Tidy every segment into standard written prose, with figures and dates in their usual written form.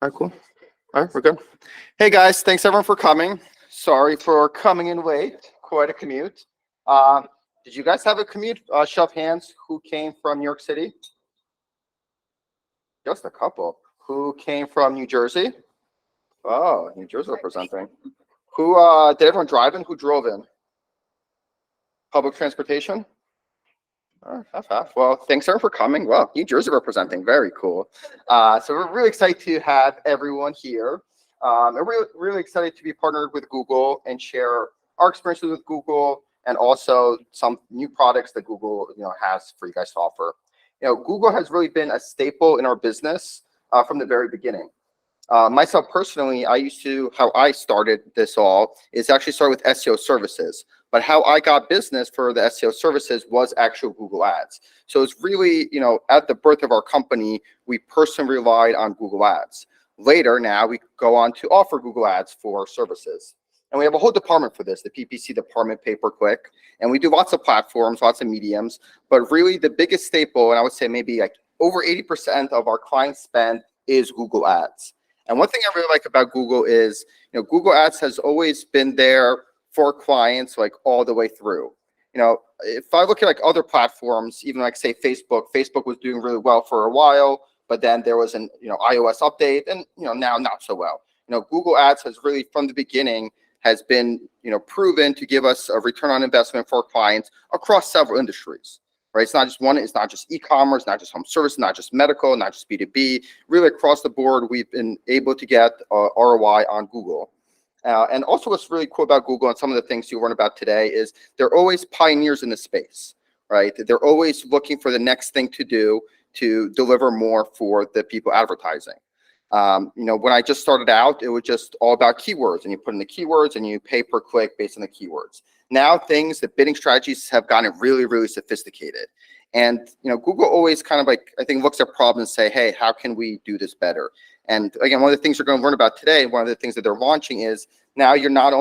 All right, cool. All right, we're good. Hey guys, thanks everyone for coming. Sorry for coming in late. Quite a commute. Uh, did you guys have a commute? Show of hands. Who came from New York City? Just a couple. Who came from New Jersey? Oh, New Jersey representing. Who did everyone drive in? Who drove in? Public transportation? Half half. Well, thanks everyone for coming. Well, New Jersey representing. Very cool. So we're really excited to have everyone here. And we're really excited to be partnered with Google and share our experiences with Google and also some new products that Google has for you guys to offer. Google has really been a staple in our business from the very beginning. Myself personally, how I started this all is actually started with SEO services. But how I got business for the SEO services was actual Google Ads. So it's really, at the birth of our company, we personally relied on Google Ads. Later, now we go on to offer Google Ads for services. And we have a whole department for this, the PPC department, pay-per-click. And we do lots of platforms, lots of mediums. But really the biggest staple, and I would say maybe like over 80% of our client spend is Google Ads. And one thing I really like about Google is, Google Ads has always been there for clients like all the way through. If I look at like other platforms, even like say Facebook was doing really well for a while, but then there was an iOS update, and now not so well. Google Ads has really from the beginning has been proven to give us a return on investment for our clients across several industries. Right? It's not just one, it's not just e-commerce, not just home service, not just medical, not just B2B. Really across the board, we've been able to get ROI on Google. And also what's really cool about Google and some of the things you learn about today is they're always pioneers in the space, right? They're always looking for the next thing to do to deliver more for the people advertising. When I just started out, it was just all about keywords, and you put in the keywords and you pay per click based on the keywords. Now the bidding strategies have gotten really, really sophisticated. And, Google always kind of like, I think, looks at problems and say, hey, how can we do this better? And again, one of the things you're going to learn about today, one of the things that they're launching is now you're not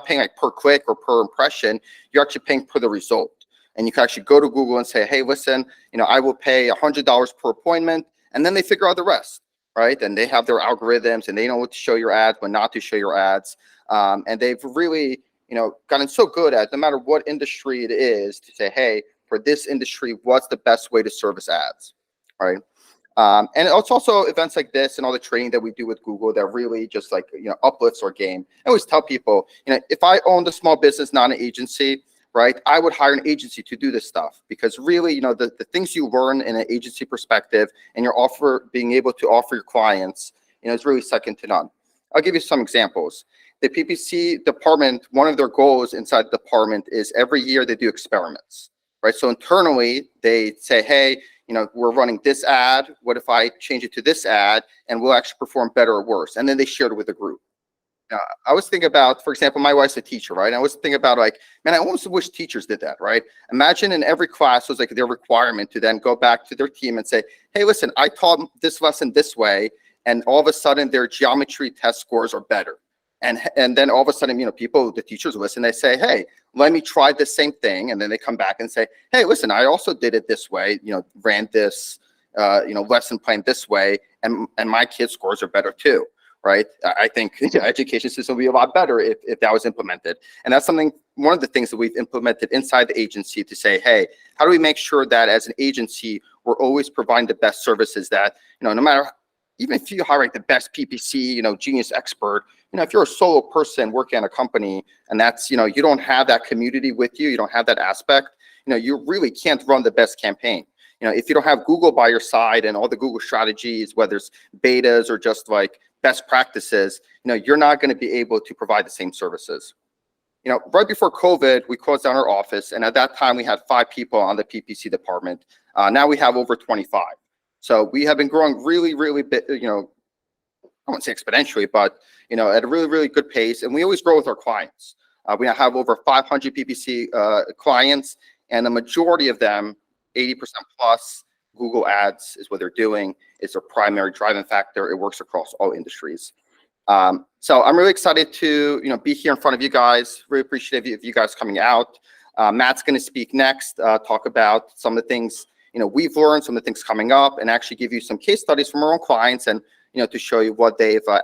paying like per click or per impression, you're actually paying per the result. And you can actually go to Google and say, hey, listen, I will pay $100 per appointment, and then they figure out the rest, right? And they have their algorithms and they know what to show your ads, when not to show your ads. And they've really, gotten so good at no matter what industry it is to say, hey, for this industry, what's the best way to service ads, right? And it's also events like this and all the training that we do with Google that really just like, uplifts our game. I always tell people, if I owned a small business, not an agency, right, I would hire an agency to do this stuff because really, the things you learn in an agency perspective and being able to offer your clients, is really second to none. I'll give you some examples. The PPC department, one of their goals inside the department is every year they do experiments, right? So internally, they say, hey, we're running this ad. What if I change it to this ad and we'll actually perform better or worse? And then they shared it with the group. I was thinking about, for example, my wife's a teacher, right? I was thinking about like, man, I almost wish teachers did that, right? Imagine in every class was like their requirement to then go back to their team and say, hey, listen, I taught this lesson this way, and all of a sudden their geometry test scores are better. And then all of a sudden, the teachers listen, they say, hey, let me try the same thing. And then they come back and say, hey, listen, I also did it this way, ran this, lesson plan this way, and my kids' scores are better too, right? I think the education system would be a lot better if that was implemented. And that's one of the things that we've implemented inside the agency to say, hey, how do we make sure that as an agency, we're always providing the best services that, no matter, even if you hire like the best PPC, genius expert, if you're a solo person working at a company and that's, you don't have that community with you, you don't have that aspect, you really can't run the best campaign. If you don't have Google by your side and all the Google strategies, whether it's betas or just like best practices, you're not going to be able to provide the same services. Right before COVID, we closed down our office. And at that time, we had 5 people on the PPC department. Now we have over 25. So we have been growing really, really big, I won't say exponentially, but, at a really, really good pace. And we always grow with our clients. We now have over 500 PPC clients, and the majority of them, 80% plus, Google Ads is what they're doing. It's their primary driving factor. It works across all industries. So I'm really excited to, be here in front of you guys. Really appreciative of you guys coming out. Matt's going to speak next, talk about some of the things, we've learned, some of the things coming up, and actually give you some case studies from our own clients and to show you what they've what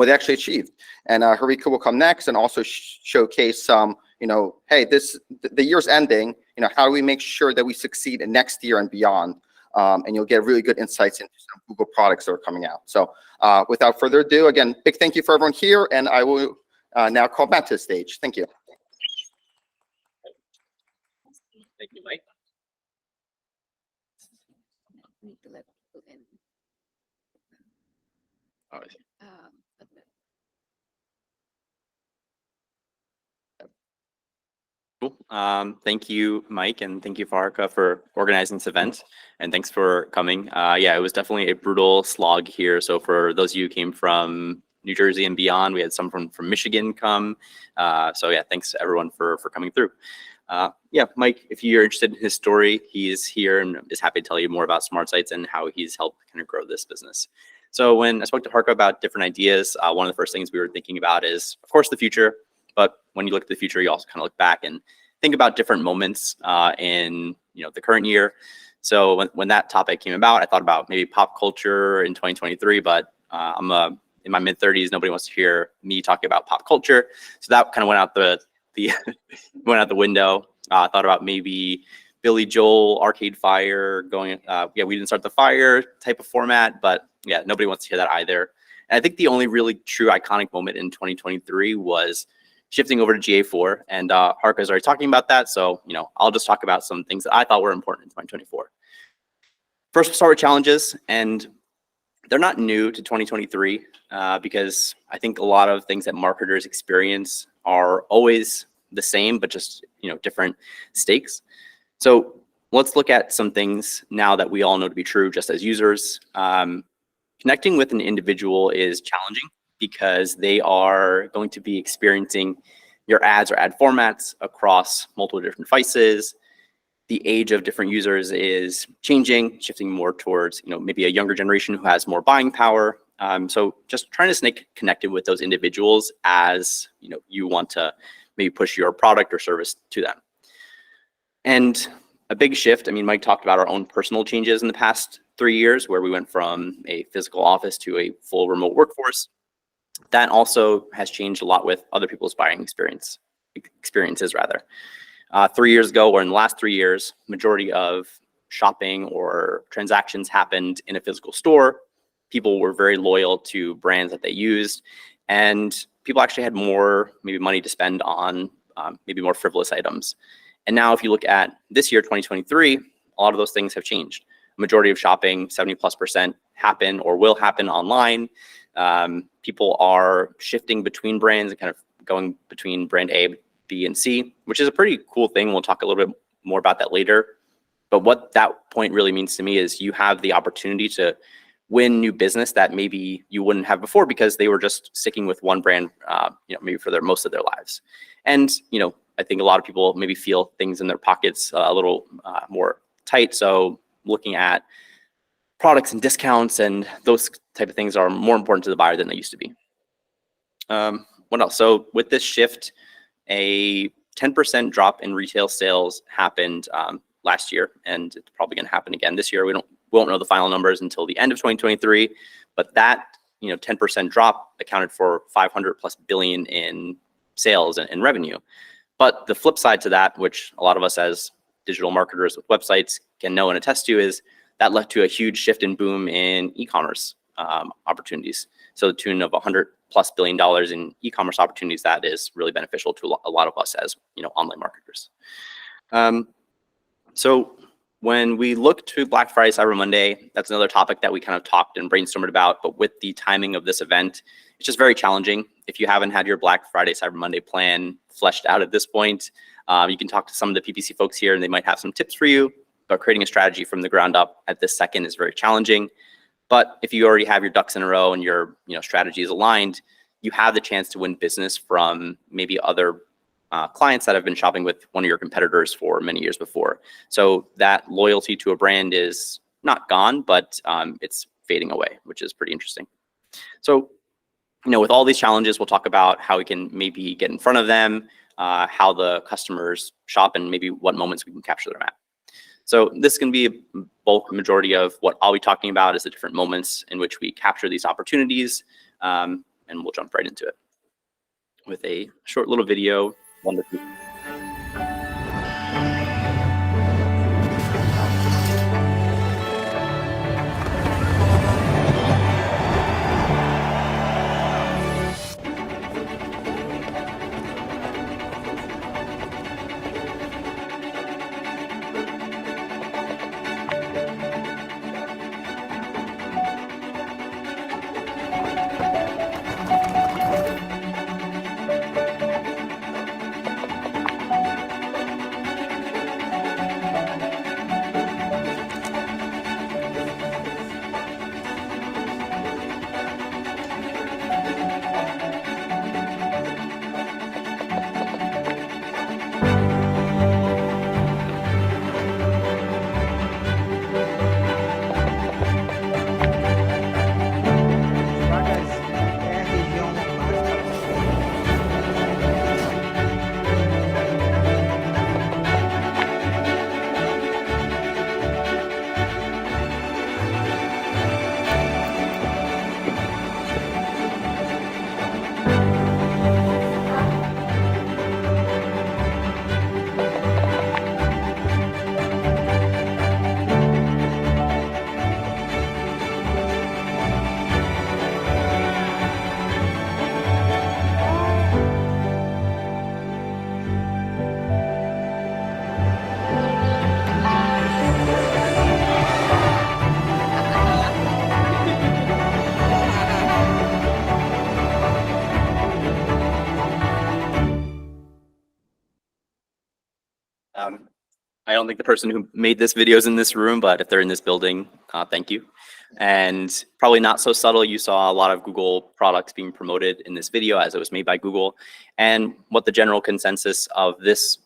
they actually achieved. And Harika will come next and also showcase some, hey, the year's ending, how do we make sure that we succeed in next year and beyond? And you'll get really good insights into some Google products that are coming out. So without further ado, again, big thank you for everyone here, and I will now call Matt to the stage. Thank you. Thank you, Mike. Need to let people in. All right. Cool. Thank you, Mike, and thank you, Farka, for organizing this event, and thanks for coming. Yeah, it was definitely a brutal slog here. So for those of you who came from New Jersey and beyond, we had some from Michigan come. So yeah, thanks to everyone for coming through. Yeah, Mike, if you're interested in his story, he's here and is happy to tell you more about SmartSites and how he's helped kind of grow this business. So when I spoke to Harka about different ideas, one of the first things we were thinking about is, of course, the future. But when you look at the future, you also kind of look back and think about different moments in the current year. So when that topic came about, I thought about maybe pop culture in 2023. But I'm in my mid-30s. Nobody wants to hear me talking about pop culture. So that kind of went out the went out the window. I thought about maybe Billy Joel, Arcade Fire, going. Yeah, we didn't start the fire type of format, but yeah, nobody wants to hear that either. And I think the only really true iconic moment in 2023 was shifting over to GA4, and Harka is already talking about that. So, I'll just talk about some things that I thought were important in 2024. First, we'll start with challenges, and they're not new to 2023 because I think a lot of things that marketers experience are always the same, but just, different stakes. So let's look at some things now that we all know to be true just as users. Connecting with an individual is challenging because they are going to be experiencing your ads or ad formats across multiple different devices. The age of different users is changing, shifting more towards, maybe a younger generation who has more buying power. So just trying to stay connected with those individuals as, you want to maybe push your product or service to them. And a big shift, Mike talked about our own personal changes in the past 3 years, where we went from a physical office to a full remote workforce. That also has changed a lot with other people's buying experiences rather. 3 years ago, or in the last 3 years, majority of shopping or transactions happened in a physical store. People were very loyal to brands that they used, and people actually had more maybe money to spend on maybe more frivolous items. And now if you look at this year, 2023, a lot of those things have changed. Majority of shopping, 70+%, happen or will happen online. People are shifting between brands and kind of going between brand A, B, and C, which is a pretty cool thing. We'll talk a little bit more about that later. But what that point really means to me is you have the opportunity to win new business that maybe you wouldn't have before because they were just sticking with one brand, maybe for most of their lives. And, I think a lot of people maybe feel things in their pockets a little more tight. So looking at products and discounts and those type of things are more important to the buyer than they used to be. What else? So with this shift, a 10% drop in retail sales happened last year, and it's probably going to happen again this year. We won't know the final numbers until the end of 2023, but that 10% drop accounted for $500+ billion in sales and revenue. But the flip side to that, which a lot of us as digital marketers with websites can know and attest to, is that led to a huge shift in boom in e-commerce opportunities. So the tune of $100+ billion in e-commerce opportunities, that is really beneficial to a lot of us as online marketers. So when we look to Black Friday, Cyber Monday, that's another topic that we kind of talked and brainstormed about. But with the timing of this event, it's just very challenging. If you haven't had your Black Friday, Cyber Monday plan fleshed out at this point, you can talk to some of the PPC folks here and they might have some tips for you. But creating a strategy from the ground up at this second is very challenging. But if you already have your ducks in a row and your strategy is aligned, you have the chance to win business from maybe other clients that have been shopping with one of your competitors for many years before. So that loyalty to a brand is not gone, but it's fading away, which is pretty interesting. So, with all these challenges, we'll talk about how we can maybe get in front of them, how the customers shop, and maybe what moments we can capture them at. So this can be a bulk majority of what I'll be talking about is the different moments in which we capture these opportunities, and we'll jump right into it with a short little video. Wonderful. Devagarzinho é a região básica. I don't think the person who made this video is in this room, but if they're in this building, thank you. And probably not so subtle, you saw a lot of Google products being promoted in this video as it was made by Google. And what the general consensus of this,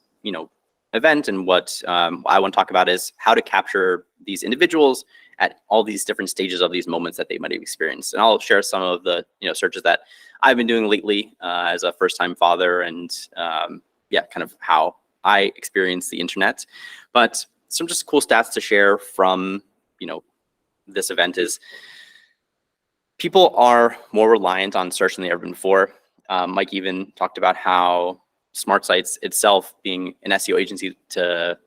event and what I want to talk about is how to capture these individuals at all these different stages of these moments that they might have experienced. And I'll share some of the searches that I've been doing lately as a first-time father, and kind of how I experience the internet. But some just cool stats to share from this event is people are more reliant on search than they ever been before. Mike even talked about how SmartSites itself, being an SEO agency to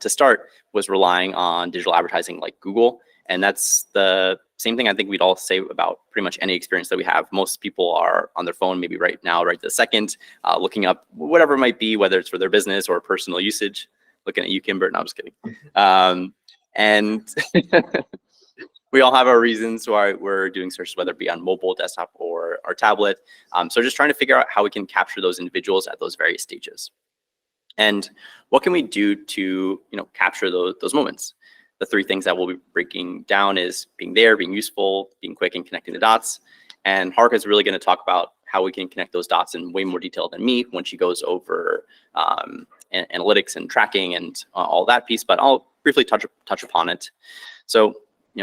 start, was relying on digital advertising like Google. And that's the same thing I think we'd all say about pretty much any experience that we have. Most people are on their phone, maybe right now, right this second, looking up whatever it might be, whether it's for their business or personal usage. Looking at you, Kimber. No, I'm just kidding. And we all have our reasons why we're doing searches, whether it be on mobile, desktop, or our tablet. So just trying to figure out how we can capture those individuals at those various stages. And what can we do to capture those moments? The three things that we'll be breaking down is being there, being useful, being quick, and connecting the dots. And Hark is really going to talk about how we can connect those dots in way more detail than me when she goes over analytics and tracking and all that piece. But I'll briefly touch upon it. So,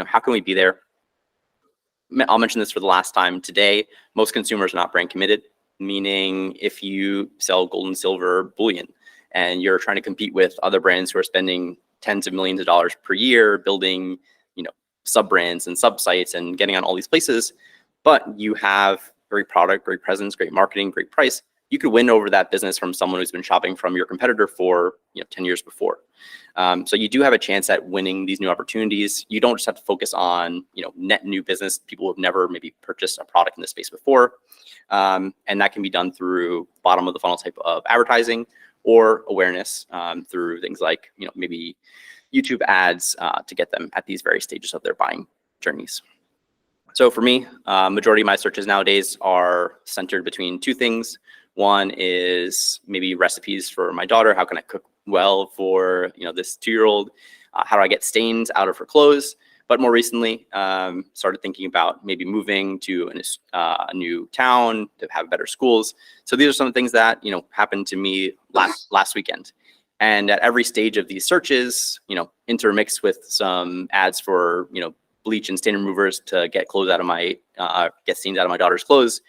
how can we be there? I'll mention this for the last time today. Most consumers are not brand committed, meaning if you sell gold and silver bullion and you're trying to compete with other brands who are spending tens of millions of dollars per year building, sub brands and sub sites and getting on all these places, but you have great product, great presence, great marketing, great price, you could win over that business from someone who's been shopping from your competitor for 10 years before. So you do have a chance at winning these new opportunities. You don't just have to focus on net new business, people who have never maybe purchased a product in this space before. And that can be done through bottom of the funnel type of advertising or awareness through things like maybe YouTube ads to get them at these various stages of their buying journeys. So for me, majority of my searches nowadays are centered between two things. One is maybe recipes for my daughter. How can I cook well for this 2-year-old? How do I get stains out of her clothes? But more recently, started thinking about maybe moving to a new town to have better schools. So these are some things that happened to me last weekend. And at every stage of these searches, intermixed with some ads for bleach and stain removers to get clothes out of my get stains out of my daughter's clothes,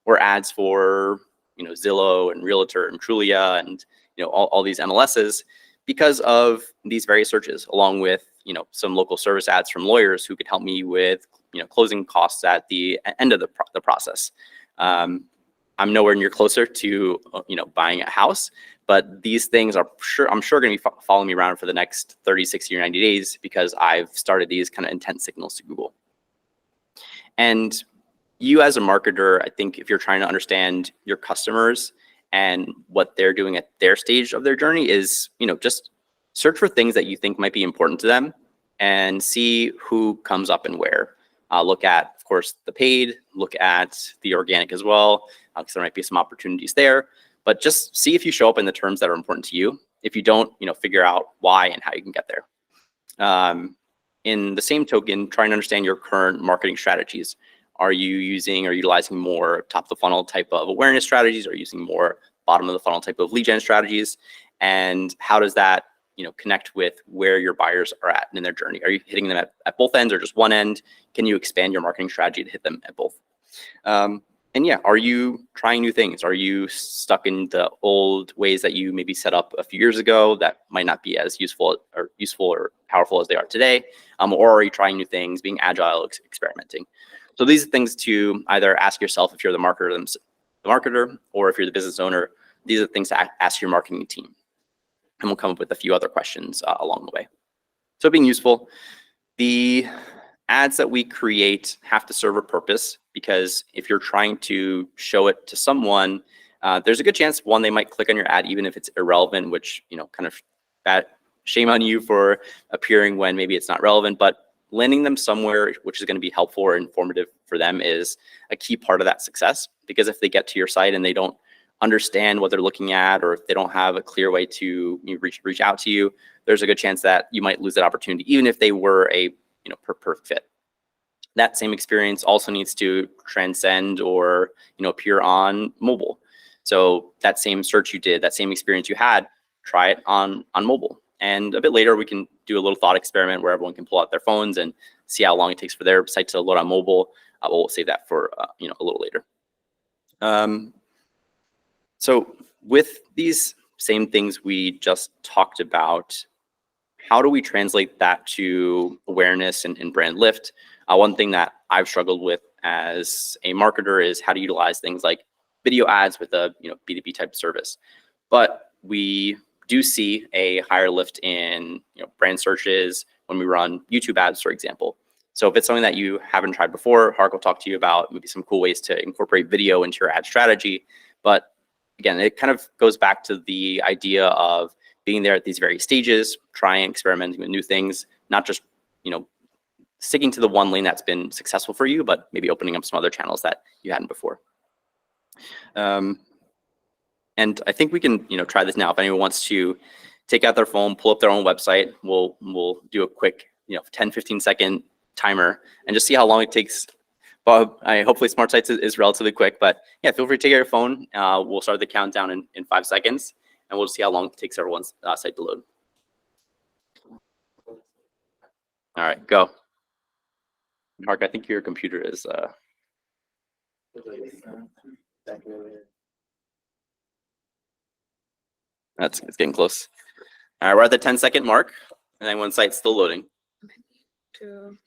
or ads for Zillow and Realtor and Trulia and all these MLSs. because of these various searches, along with some local service ads from lawyers who could help me with closing costs at the end of the process. I'm nowhere near closer to buying a house, but these things I'm sure going to be following me around for the next 30, 60, or 90 days because I've started these kind of intent signals to Google. And you as a marketer, I think if you're trying to understand your customers and what they're doing at their stage of their journey is, just search for things that you think might be important to them and see who comes up and where. Look at, of course, the paid, look at the organic as well, because there might be some opportunities there, but just see if you show up in the terms that are important to you. If you don't, figure out why and how you can get there. In the same token, try and understand your current marketing strategies. Are you using or utilizing more top of the funnel type of awareness strategies? Are you using more bottom of the funnel type of lead gen strategies? And how does that connect with where your buyers are at in their journey? Are you hitting them at both ends or just one end? Can you expand your marketing strategy to hit them at both? And yeah, are you trying new things? Are you stuck in the old ways that you maybe set up a few years ago that might not be as useful or powerful as they are today? Or are you trying new things, being agile, experimenting? So these are things to either ask yourself if you're the marketer, or if you're the business owner. These are things to ask your marketing team. And we'll come up with a few other questions along the way. So being useful, the ads that we create have to serve a purpose, because if you're trying to show it to someone, there's a good chance, one, they might click on your ad even if it's irrelevant, which, kind of bad, shame on you for appearing when maybe it's not relevant, but landing them somewhere which is going to be helpful or informative for them is a key part of that success. Because if they get to your site and they don't understand what they're looking at, or if they don't have a clear way to reach out to you, there's a good chance that you might lose that opportunity, even if they were a perfect fit. That same experience also needs to transcend or appear on mobile. So that same search you did, that same experience you had, try it on mobile. And a bit later, we can do a little thought experiment where everyone can pull out their phones and see how long it takes for their site to load on mobile. We'll save that for a little later. So with these same things we just talked about, how do we translate that to awareness and brand lift? One thing that I've struggled with as a marketer is how to utilize things like video ads with a B2B type service. But we do see a higher lift in brand searches when we run YouTube ads, for example. So if it's something that you haven't tried before, Hark will talk to you about maybe some cool ways to incorporate video into your ad strategy. But again, it kind of goes back to the idea of being there at these various stages, trying, experimenting with new things, not just sticking to the one lane that's been successful for you, but maybe opening up some other channels that you hadn't before. And I think we can try this now. If anyone wants to take out their phone, pull up their own website, we'll do a quick 10-15 second timer and just see how long it takes. But hopefully SmartSites is relatively quick, but yeah, feel free to take out your phone. We'll start the countdown in 5 seconds, and we'll see how long it takes everyone's site to load. All right, go. Mark, I think your computer is. It's getting close. All right, we're at the 10-second mark, and then one site's still loading. Two.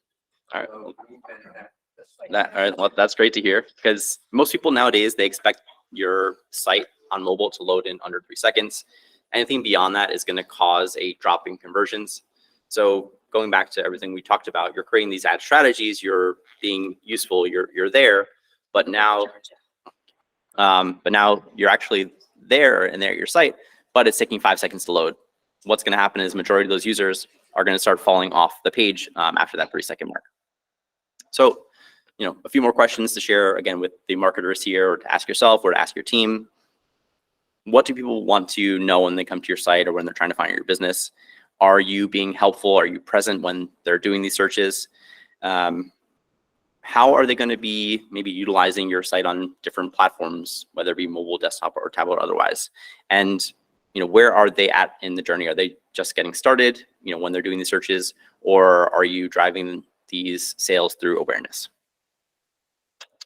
All right. All right, well, that's great to hear, because most people nowadays, they expect your site on mobile to load in under 3 seconds. Anything beyond that is going to cause a drop in conversions. So going back to everything we talked about, you're creating these ad strategies, you're being useful, you're there, but now you're actually there and they're at your site, but it's taking 5 seconds to load. What's going to happen is majority of those users are going to start falling off the page after that 3-second mark. So, a few more questions to share again with the marketers here, or to ask yourself or to ask your team. What do people want to know when they come to your site or when they're trying to find your business? Are you being helpful? Are you present when they're doing these searches? How are they going to be maybe utilizing your site on different platforms, whether it be mobile, desktop, or tablet, or otherwise? And where are they at in the journey? Are they just getting started, when they're doing these searches, or are you driving these sales through awareness?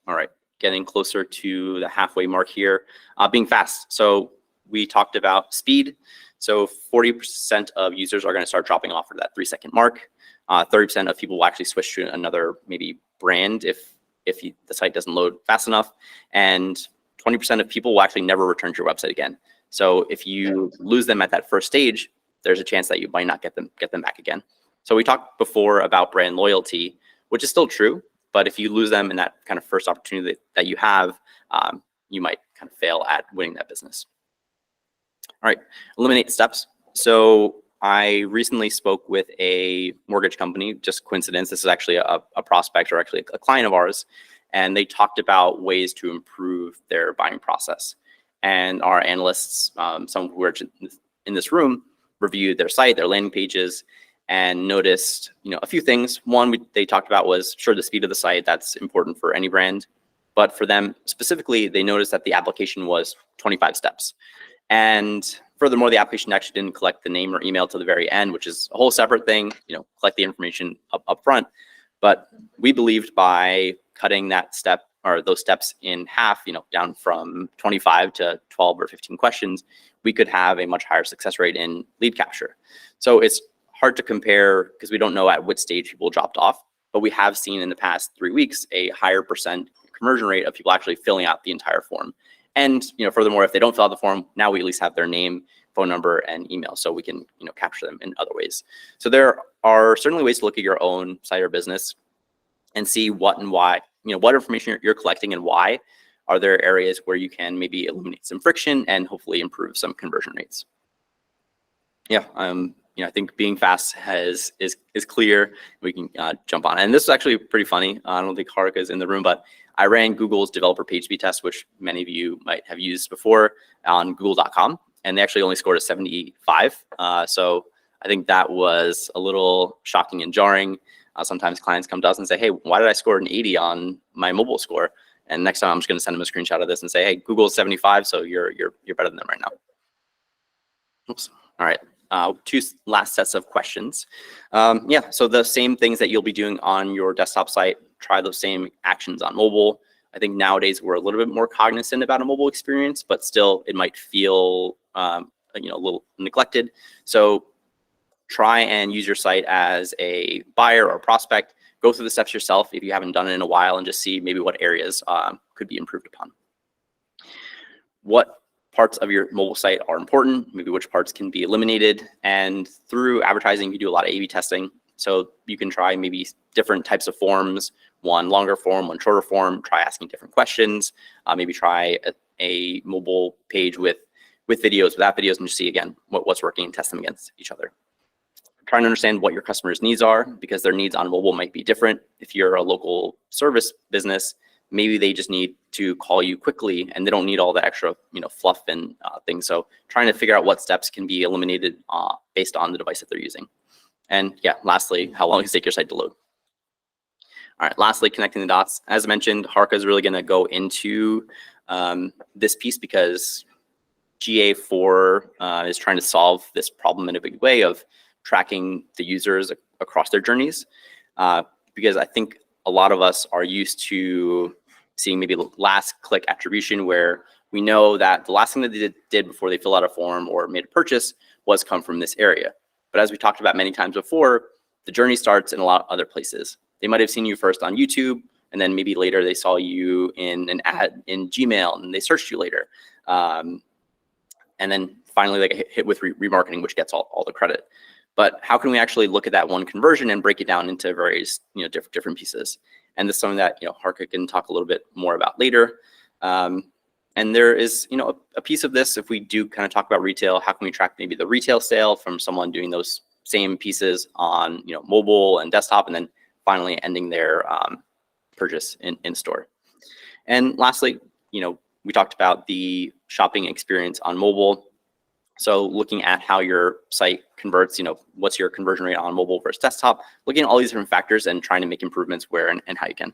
All right, getting closer to the halfway mark here. Being fast. So we talked about speed. So 40% of users are going to start dropping off at that 3-second mark. 30% of people will actually switch to another maybe brand if the site doesn't load fast enough. And 20% of people will actually never return to your website again. So if you lose them at that first stage, there's a chance that you might not get them back again. So we talked before about brand loyalty, which is still true. But if you lose them in that kind of first opportunity that you have, you might kind of fail at winning that business. All right, eliminate steps. So I recently spoke with a mortgage company, just coincidence. This is actually a prospect or actually a client of ours. And they talked about ways to improve their buying process. And our analysts, some who are in this room, reviewed their site, their landing pages, and noticed, a few things. One they talked about was, sure, the speed of the site. That's important for any brand. But for them specifically, they noticed that the application was 25 steps. And furthermore, the application actually didn't collect the name or email to the very end, which is a whole separate thing, collect the information up front. But we believed by cutting that step or those steps in half, down from 25 to 12 or 15 questions, we could have a much higher success rate in lead capture. So it's hard to compare because we don't know at what stage people dropped off, but we have seen in the past 3 weeks a higher percent conversion rate of people actually filling out the entire form. And furthermore, if they don't fill out the form, now we at least have their name, phone number, and email, so we can capture them in other ways. So there are certainly ways to look at your own site or business and see what and why, what information you're collecting and why. Are there areas where you can maybe eliminate some friction and hopefully improve some conversion rates? Yeah, I think being fast is clear. We can jump on. And this is actually pretty funny. I don't think Haruka is in the room, but I ran Google's developer page speed test, which many of you might have used before, on google.com. And they actually only scored a 75. So I think that was a little shocking and jarring. Sometimes clients come to us and say, hey, why did I score an 80 on my mobile score? And next time I'm just going to send them a screenshot of this and say, hey, Google's 75, so you're better than them right now. Oops. All right. 2 last sets of questions. So the same things that you'll be doing on your desktop site, try those same actions on mobile. I think nowadays we're a little bit more cognizant about a mobile experience, but still it might feel a little neglected. So try and use your site as a buyer or prospect. Go through the steps yourself if you haven't done it in a while and just see maybe what areas could be improved upon. What parts of your mobile site are important, maybe which parts can be eliminated. And through advertising, you do a lot of A/B testing. So you can try maybe different types of forms, one longer form, one shorter form, try asking different questions, maybe try a mobile page with videos, without videos, and just see again what's working and test them against each other. Trying to understand what your customers' needs are, because their needs on mobile might be different. If you're a local service business, maybe they just need to call you quickly and they don't need all the extra fluff and things. So trying to figure out what steps can be eliminated based on the device that they're using. And yeah, lastly, how long does it take your site to load? All right, lastly, connecting the dots. As mentioned, Haruka is really going to go into this piece because GA4 is trying to solve this problem in a big way of tracking the users across their journeys. Because I think a lot of us are used to seeing maybe last click attribution, where we know that the last thing that they did before they fill out a form or made a purchase was come from this area. But as we talked about many times before, the journey starts in a lot of other places. They might have seen you first on YouTube, and then maybe later they saw you in an ad in Gmail and they searched you later. And then finally they get hit with remarketing, which gets all the credit. But how can we actually look at that one conversion and break it down into various different pieces? And this is something that Haruka can talk a little bit more about later. And there is a piece of this, if we do kind of talk about retail, how can we track maybe the retail sale from someone doing those same pieces on mobile and desktop, and then finally ending their purchase in store. And lastly, we talked about the shopping experience on mobile. So looking at how your site converts, what's your conversion rate on mobile versus desktop, looking at all these different factors and trying to make improvements where and how you can.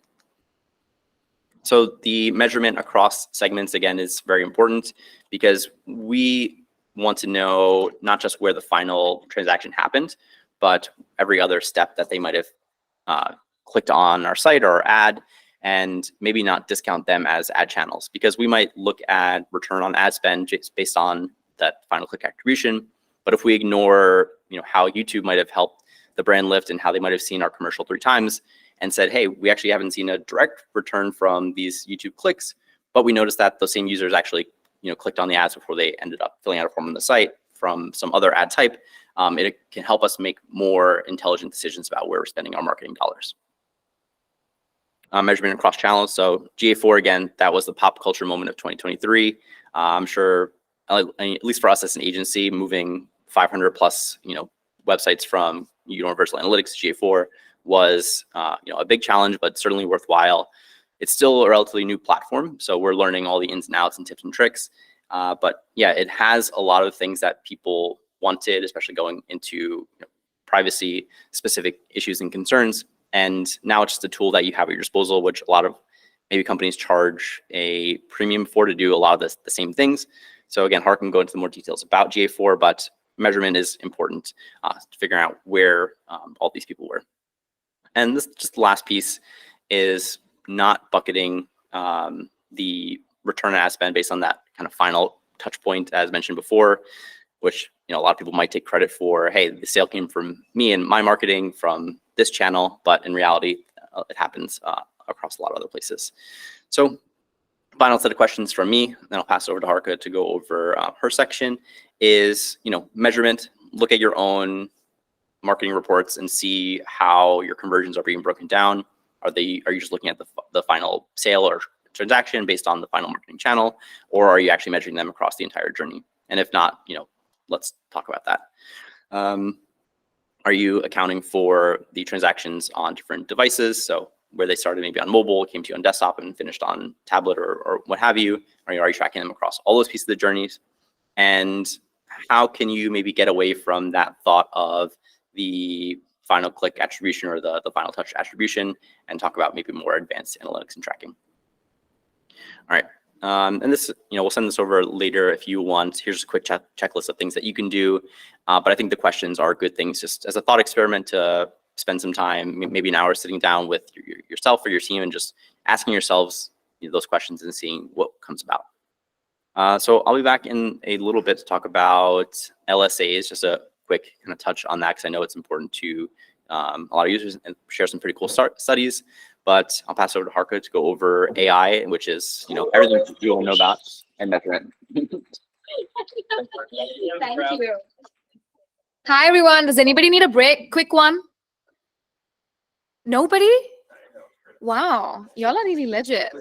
So the measurement across segments, again, is very important because we want to know not just where the final transaction happened, but every other step that they might have clicked on our site or our ad, and maybe not discount them as ad channels, because we might look at return on ad spend just based on that final click attribution. But if we ignore, how YouTube might have helped the brand lift and how they might have seen our commercial 3 times and said, hey, we actually haven't seen a direct return from these YouTube clicks, but we noticed that those same users actually, clicked on the ads before they ended up filling out a form on the site from some other ad type. It can help us make more intelligent decisions about where we're spending our marketing dollars. Measurement across channels. So GA4, again, that was the pop culture moment of 2023. I'm sure, at least for us as an agency, moving 500 plus, websites from Universal Analytics to GA4 was, a big challenge, but certainly worthwhile. It's still a relatively new platform, so we're learning all the ins and outs and tips and tricks. But yeah, it has a lot of things that people wanted, especially going into privacy specific issues and concerns. And now it's just a tool that you have at your disposal, which a lot of maybe companies charge a premium for to do a lot of the same things. So again, Hark can go into more details about GA4, but measurement is important to figuring out where all these people were. And this just the last piece is not bucketing the return on ad spend based on that kind of final touch point, as mentioned before, which a lot of people might take credit for. Hey, the sale came from me and my marketing from this channel, but in reality, it happens across a lot of other places. So, final set of questions from me, then I'll pass it over to Harka to go over her section. Is measurement. Look at your own marketing reports and see how your conversions are being broken down. Are you just looking at the final sale or transaction based on the final marketing channel, or are you actually measuring them across the entire journey? And if not, let's talk about that. Are you accounting for the transactions on different devices? So where they started maybe on mobile, came to you on desktop, and finished on tablet or what have you? Are you tracking them across all those pieces of the journeys? And how can you maybe get away from that thought of the final click attribution or the final touch attribution and talk about maybe more advanced analytics and tracking? All right. And this, we'll send this over later if you want. Here's a quick checklist of things that you can do. But I think the questions are good things just as a thought experiment to spend some time, maybe an hour sitting down with yourself or your team and just asking yourselves those questions and seeing what comes about. So I'll be back in a little bit to talk about LSAs, just a quick kind of touch on that because I know it's important to a lot of users and share some pretty cool studies. But I'll pass over to Harka to go over AI, which is everything you all know about, and measurement. Thank you. Hi, everyone. Does anybody need a break? Quick one. Nobody? Wow, y'all are really legit.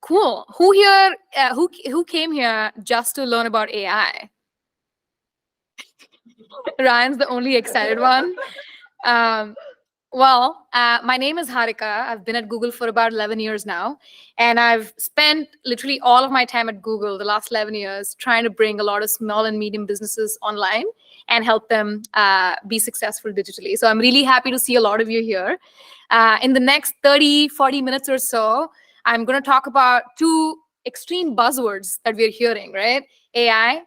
Cool. Who here? Who came here just to learn about AI? Ryan's the only excited one. Well, my name is Harika. I've been at Google for about 11 years now, and I've spent literally all of my time at Google the last 11 years trying to bring a lot of small and medium businesses online and help them be successful digitally. So I'm really happy to see a lot of you here. In the next 30, 40 minutes or so, I'm going to talk about 2 extreme buzzwords that we're hearing, right? AI,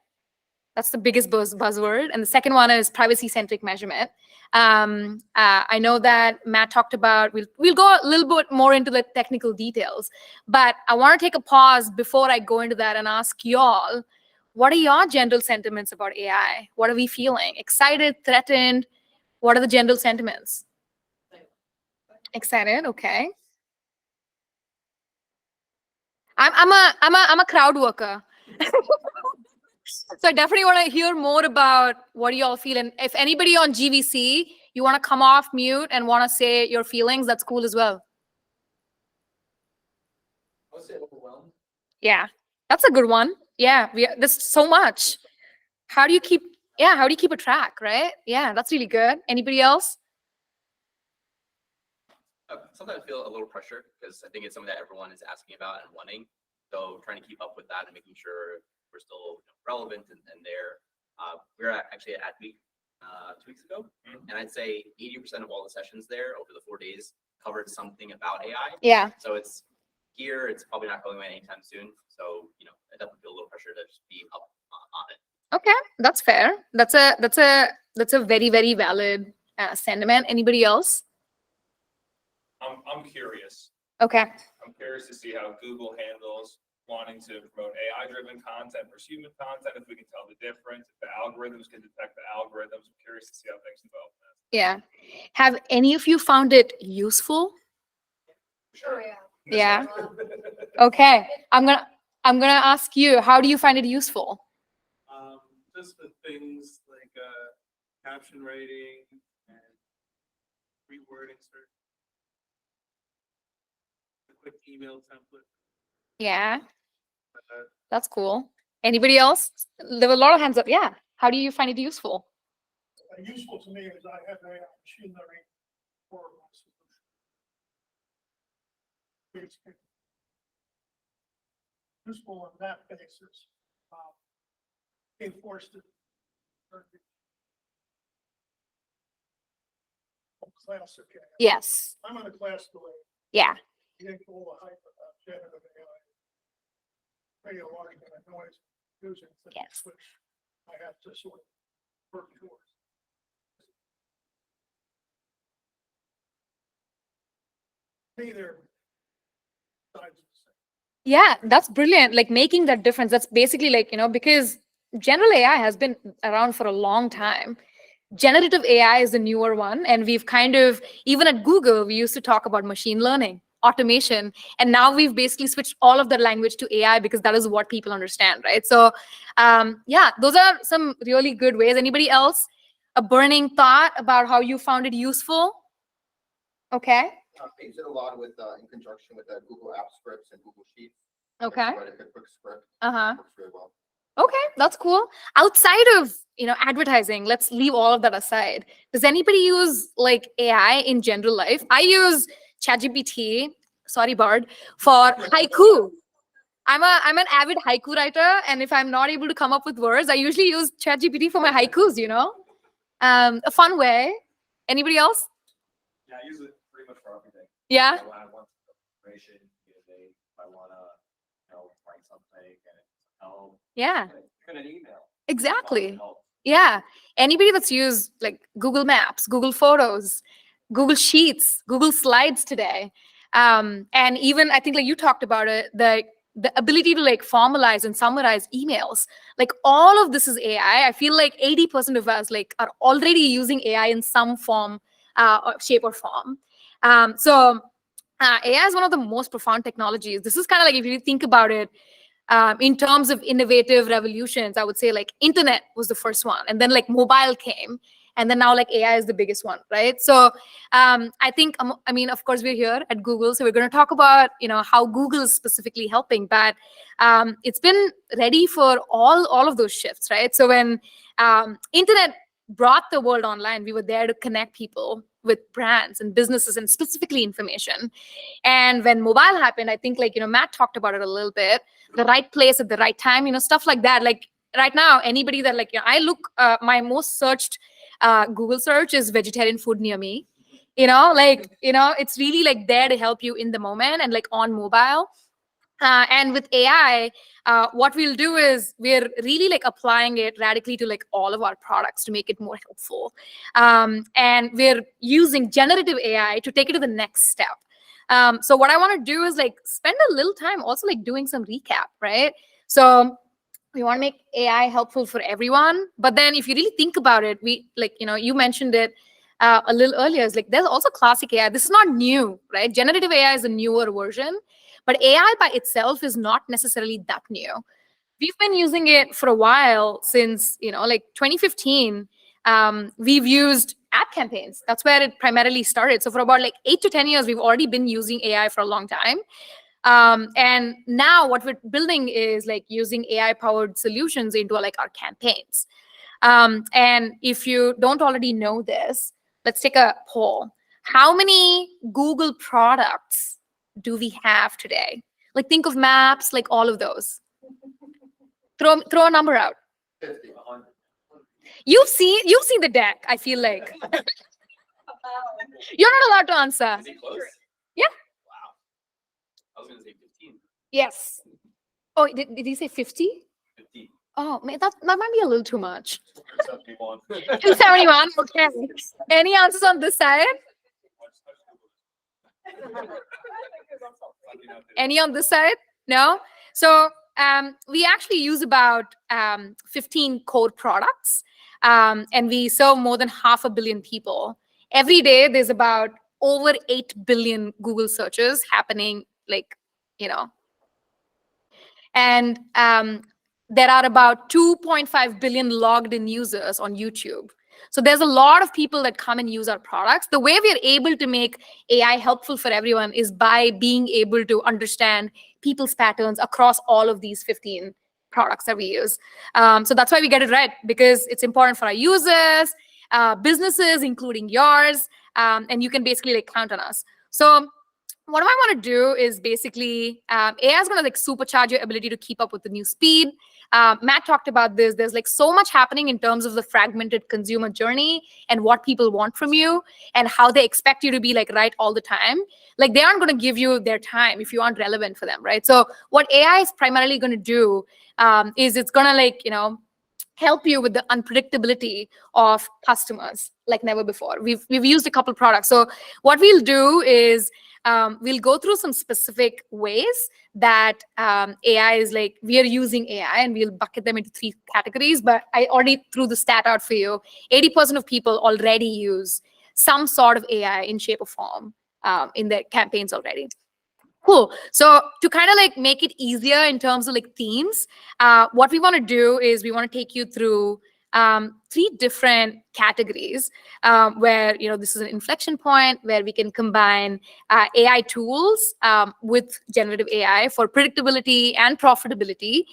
that's the biggest buzzword. And the second one is privacy-centric measurement. I know that Matt talked about, we'll go a little bit more into the technical details, but I want to take a pause before I go into that and ask y'all, what are your general sentiments about AI? What are we feeling? Excited, threatened? What are the general sentiments? Excited, okay. I'm a crowd worker. So I definitely want to hear more about what you all feel. And if anybody on GVC, you want to come off mute and want to say your feelings, that's cool as well. I would say overwhelmed. Yeah, that's a good one. Yeah, there's so much. How do you keep a track, right? Yeah, that's really good. Anybody else? Sometimes I feel a little pressure because I think it's something that everyone is asking about and wanting. So trying to keep up with that and making sure we're still relevant and there. We were actually at Week 2 weeks ago, and I'd say 80% of all the sessions there over the 4 days covered something about AI. Yeah. So it's here. It's probably not going away anytime soon. So I definitely feel a little pressure to just be up on it. Okay, that's fair. That's a very, very valid sentiment. Anybody else? I'm curious. Okay. I'm curious to see how Google handles wanting to promote AI-driven content versus human content, if we can tell the difference, if the algorithms can detect the algorithms. I'm curious to see how things develop. Yeah. Have any of you found it useful? Sure. Yeah. Okay. I'm gonna ask you, how do you find it useful? Just the things like caption writing and rewording certain quick email template. Yeah, Uh, that's cool. Anybody else? There were a lot of hands up. Yeah. How do you find it useful? Useful to me is I have a machine learning for my solution. It's useful on that basis. Enforced it. Class, okay. Yes. I'm on a class delay. Yeah. You didn't all the hype about generative AI. Radio argument, I know it's using things Yes. which I have to sort of work towards. Neither sides of the same. Yeah, that's brilliant. Like making that difference. That's basically like, because general AI has been around for a long time. Generative AI is the newer one. And we've kind of, even at Google, we used to talk about machine learning, automation. And now we've basically switched all of that language to AI because that is what people understand, right? So yeah, those are some really good ways. Anybody else? A burning thought about how you found it useful? Okay. I use it a lot with, in conjunction with Google App Scripts and Google Sheets. Okay. Write a quick script. Uh-huh. Works really well. Okay, that's cool. Outside of, advertising, let's leave all of that aside. Does anybody use like AI in general life? I use ChatGPT, sorry, Bard, for haiku. I'm an avid haiku writer, and if I'm not able to come up with words, I usually use ChatGPT for my haikus, a fun way. Anybody else? Yeah, I use it pretty much for everything. Yeah. When I want information, if I want to, write something and help. Yeah. Send an email. Exactly. Yeah. Anybody that's used like Google Maps, Google Photos, Google Sheets, Google Slides today. And even I think like you talked about it, the ability to like formalize and summarize emails. Like all of this is AI. I feel like 80% of us like are already using AI in some form, or shape or form. So AI is one of the most profound technologies. This is kind of like, if you think about it, in terms of innovative revolutions, I would say like internet was the first one, and then like mobile came, and then now like AI is the biggest one, right? So I think, of course we're here at Google, so we're going to talk about, how Google is specifically helping, but it's been ready for all of those shifts, right? So when internet brought the world online, we were there to connect people with brands and businesses and specifically information. And when mobile happened, I think like, Matt talked about it a little bit, the right place at the right time, stuff like that. Like right now, anybody that like, I look, my most searched Google search is vegetarian food near me. It's really like there to help you in the moment and like on mobile. And with AI, what we'll do is we're really like applying it radically to like all of our products to make it more helpful. And we're using generative AI to take it to the next step. So what I want to do is like spend a little time also like doing some recap, right? So we want to make AI helpful for everyone. But then if you really think about it, we like, you mentioned it a little earlier, is like there's also classic AI. This is not new, right? Generative AI is a newer version. But AI by itself is not necessarily that new. We've been using it for a while since, like 2015. We've used ad campaigns. That's where it primarily started. So for about like 8 to 10 years, we've already been using AI for a long time. And now what we're building is like using AI-powered solutions into like our campaigns. And if you don't already know this, let's take a poll. How many Google products do we have today? Like think of maps, like all of those. Throw a number out. 50. You've seen the deck, I feel like. You're not allowed to answer. Is he close? Yeah. Wow. I was going to say 15. Yes. Oh, did he say 50? 50. Oh, man, that might be a little too much. 71. 271. Okay. Any answers on this side? Any on this side? No? So we actually use about 15 core products, and we serve more than 500 million people. Every day, there's about over 8 billion Google searches happening, like, you know, and there are about 2.5 billion logged in users on YouTube. So there's a lot of people that come and use our products. The way we are able to make AI helpful for everyone is by being able to understand people's patterns across all of these 15 products that we use. So that's why we get it right, because it's important for our users, businesses, including yours, and you can basically like count on us. So what I want to do is basically AI is going to like supercharge your ability to keep up with the new speed. Matt talked about this. There's like so much happening in terms of the fragmented consumer journey and what people want from you and how they expect you to be like right all the time. Like they aren't going to give you their time if you aren't relevant for them, right? So what AI is primarily going to do is it's going to like, you know, help you with the unpredictability of customers like never before. We've used a couple products. So what we'll do is we'll go through some specific ways that AI is like, we are using AI, and we'll bucket them into 3 categories. But I already threw the stat out for you. 80% of people already use some sort of AI in shape or form in their campaigns already. Cool. So to kind of like make it easier in terms of like themes, what we want to do is we want to take you through 3 different categories where, you know, this is an inflection point where we can combine AI tools with generative AI for predictability and profitability.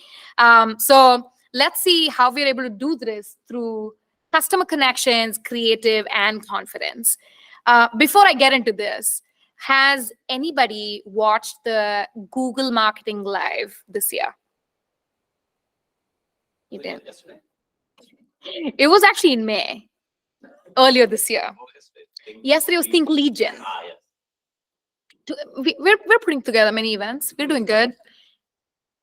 So let's see how we're able to do this through customer connections, creative, and confidence. Before I get into this, has anybody watched the Google Marketing Live this year? You did. It was actually in May, earlier this year. Yesterday was Think Legion. We're putting together many events. We're doing good.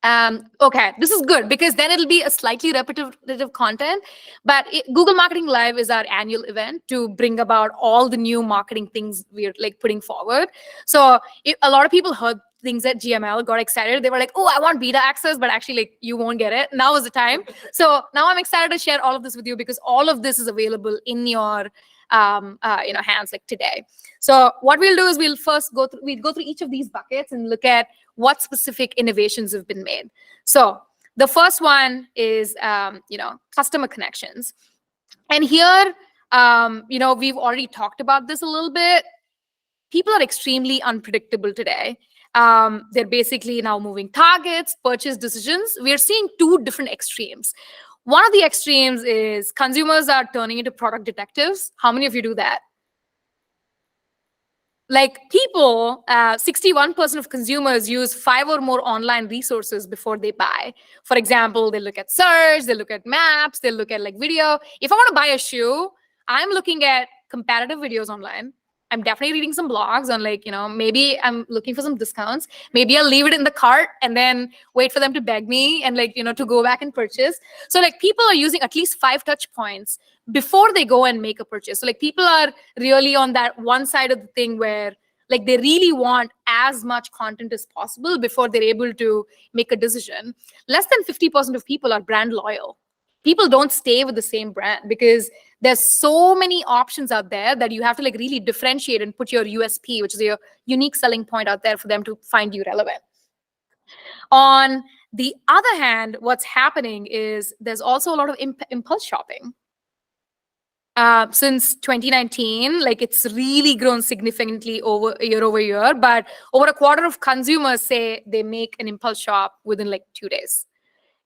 Okay, this is good because then it'll be a slightly repetitive content. But Google Marketing Live is our annual event to bring about all the new marketing things we're like putting forward. So a lot of people heard things at GML, got excited. They were like, "Oh, I want beta access," but actually, like, you won't get it. Now is the time. So now I'm excited to share all of this with you because all of this is available in your hands like today. So what we'll do is we'll first go through each of these buckets and look at what specific innovations have been made. So the first one is customer connections. And here we've already talked about this a little bit. People are extremely unpredictable today. They're basically now moving targets, purchase decisions. We're seeing 2 different extremes. One of the extremes is consumers are turning into product detectives. How many of you do that? Like people, 61% of consumers use 5 or more online resources before they buy. For example, they look at search, they look at maps, they look at like video. If I want to buy a shoe, I'm looking at comparative videos online. I'm definitely reading some blogs on like, maybe I'm looking for some discounts. Maybe I'll leave it in the cart and then wait for them to beg me and like, to go back and purchase. So like people are using at least 5 touch points before they go and make a purchase. So like people are really on that one side of the thing where like they really want as much content as possible before they're able to make a decision. Less than 50% of people are brand loyal. People don't stay with the same brand because there's so many options out there that you have to like really differentiate and put your USP, which is your unique selling point, out there for them to find you relevant. On the other hand, what's happening is there's also a lot of impulse shopping. Since 2019, like it's really grown significantly year over year, but over a quarter of consumers say they make an impulse shop within like 2 days.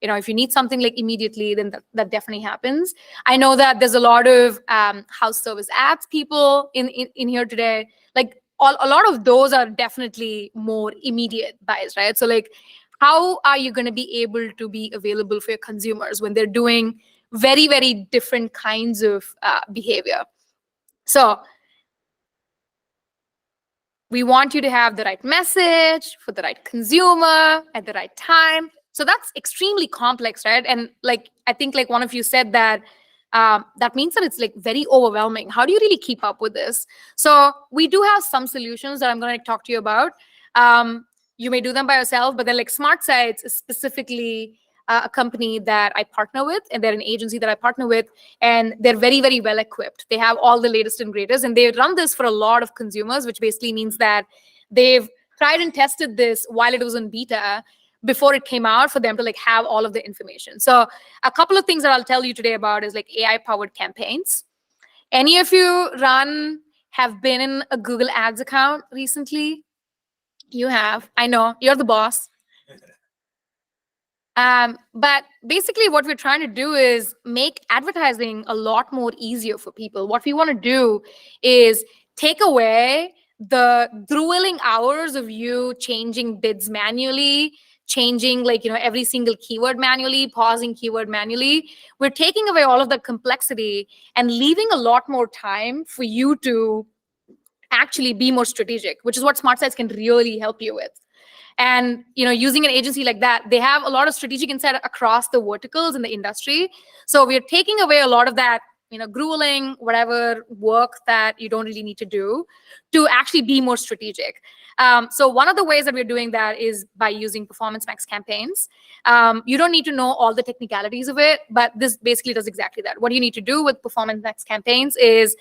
If you need something like immediately, then that definitely happens. I know that there's a lot of house service apps people in here today. Like a lot of those are definitely more immediate buys, right? So like, how are you going to be able to be available for your consumers when they're doing very, very different kinds of behavior? So we want you to have the right message for the right consumer at the right time. So that's extremely complex, right? And like, I think like one of you said that that means that it's like very overwhelming. How do you really keep up with this? So we do have some solutions that I'm going to talk to you about. you may do them by yourself, but then like SmartSites is specifically a company that I partner with, and they're an agency that I partner with, and they're very, very well equipped. They have all the latest and greatest, and they run this for a lot of consumers, which basically means that they've tried and tested this while it was in beta before it came out for them to like have all of the information. So a couple of things that I'll tell you today about is like AI-powered campaigns. Any of you have been in a Google Ads account recently? You have. I know. You're the boss. But basically what we're trying to do is make advertising a lot more easier for people. What we want to do is take away the grueling hours of you changing bids manually, changing like, every single keyword manually, pausing keyword manually. We're taking away all of that complexity and leaving a lot more time for you to actually be more strategic, which is what SmartSites can really help you with. And using an agency like that, they have a lot of strategic insight across the verticals in the industry. So we're taking away a lot of that grueling whatever work that you don't really need to do to actually be more strategic. So one of the ways that we're doing that is by using Performance Max campaigns. You don't need to know all the technicalities of it, but this basically does exactly that. What you need to do with Performance Max campaigns is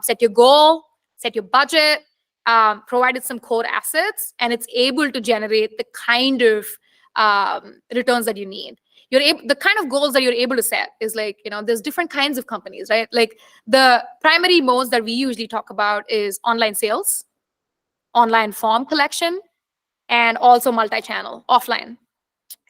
set your goal, set your budget, provided some core assets, and it's able to generate the kind of returns that you need. The kind of goals that you're able to set is like, there's different kinds of companies, right? Like the primary modes that we usually talk about is online sales, online form collection, and also multi-channel, offline.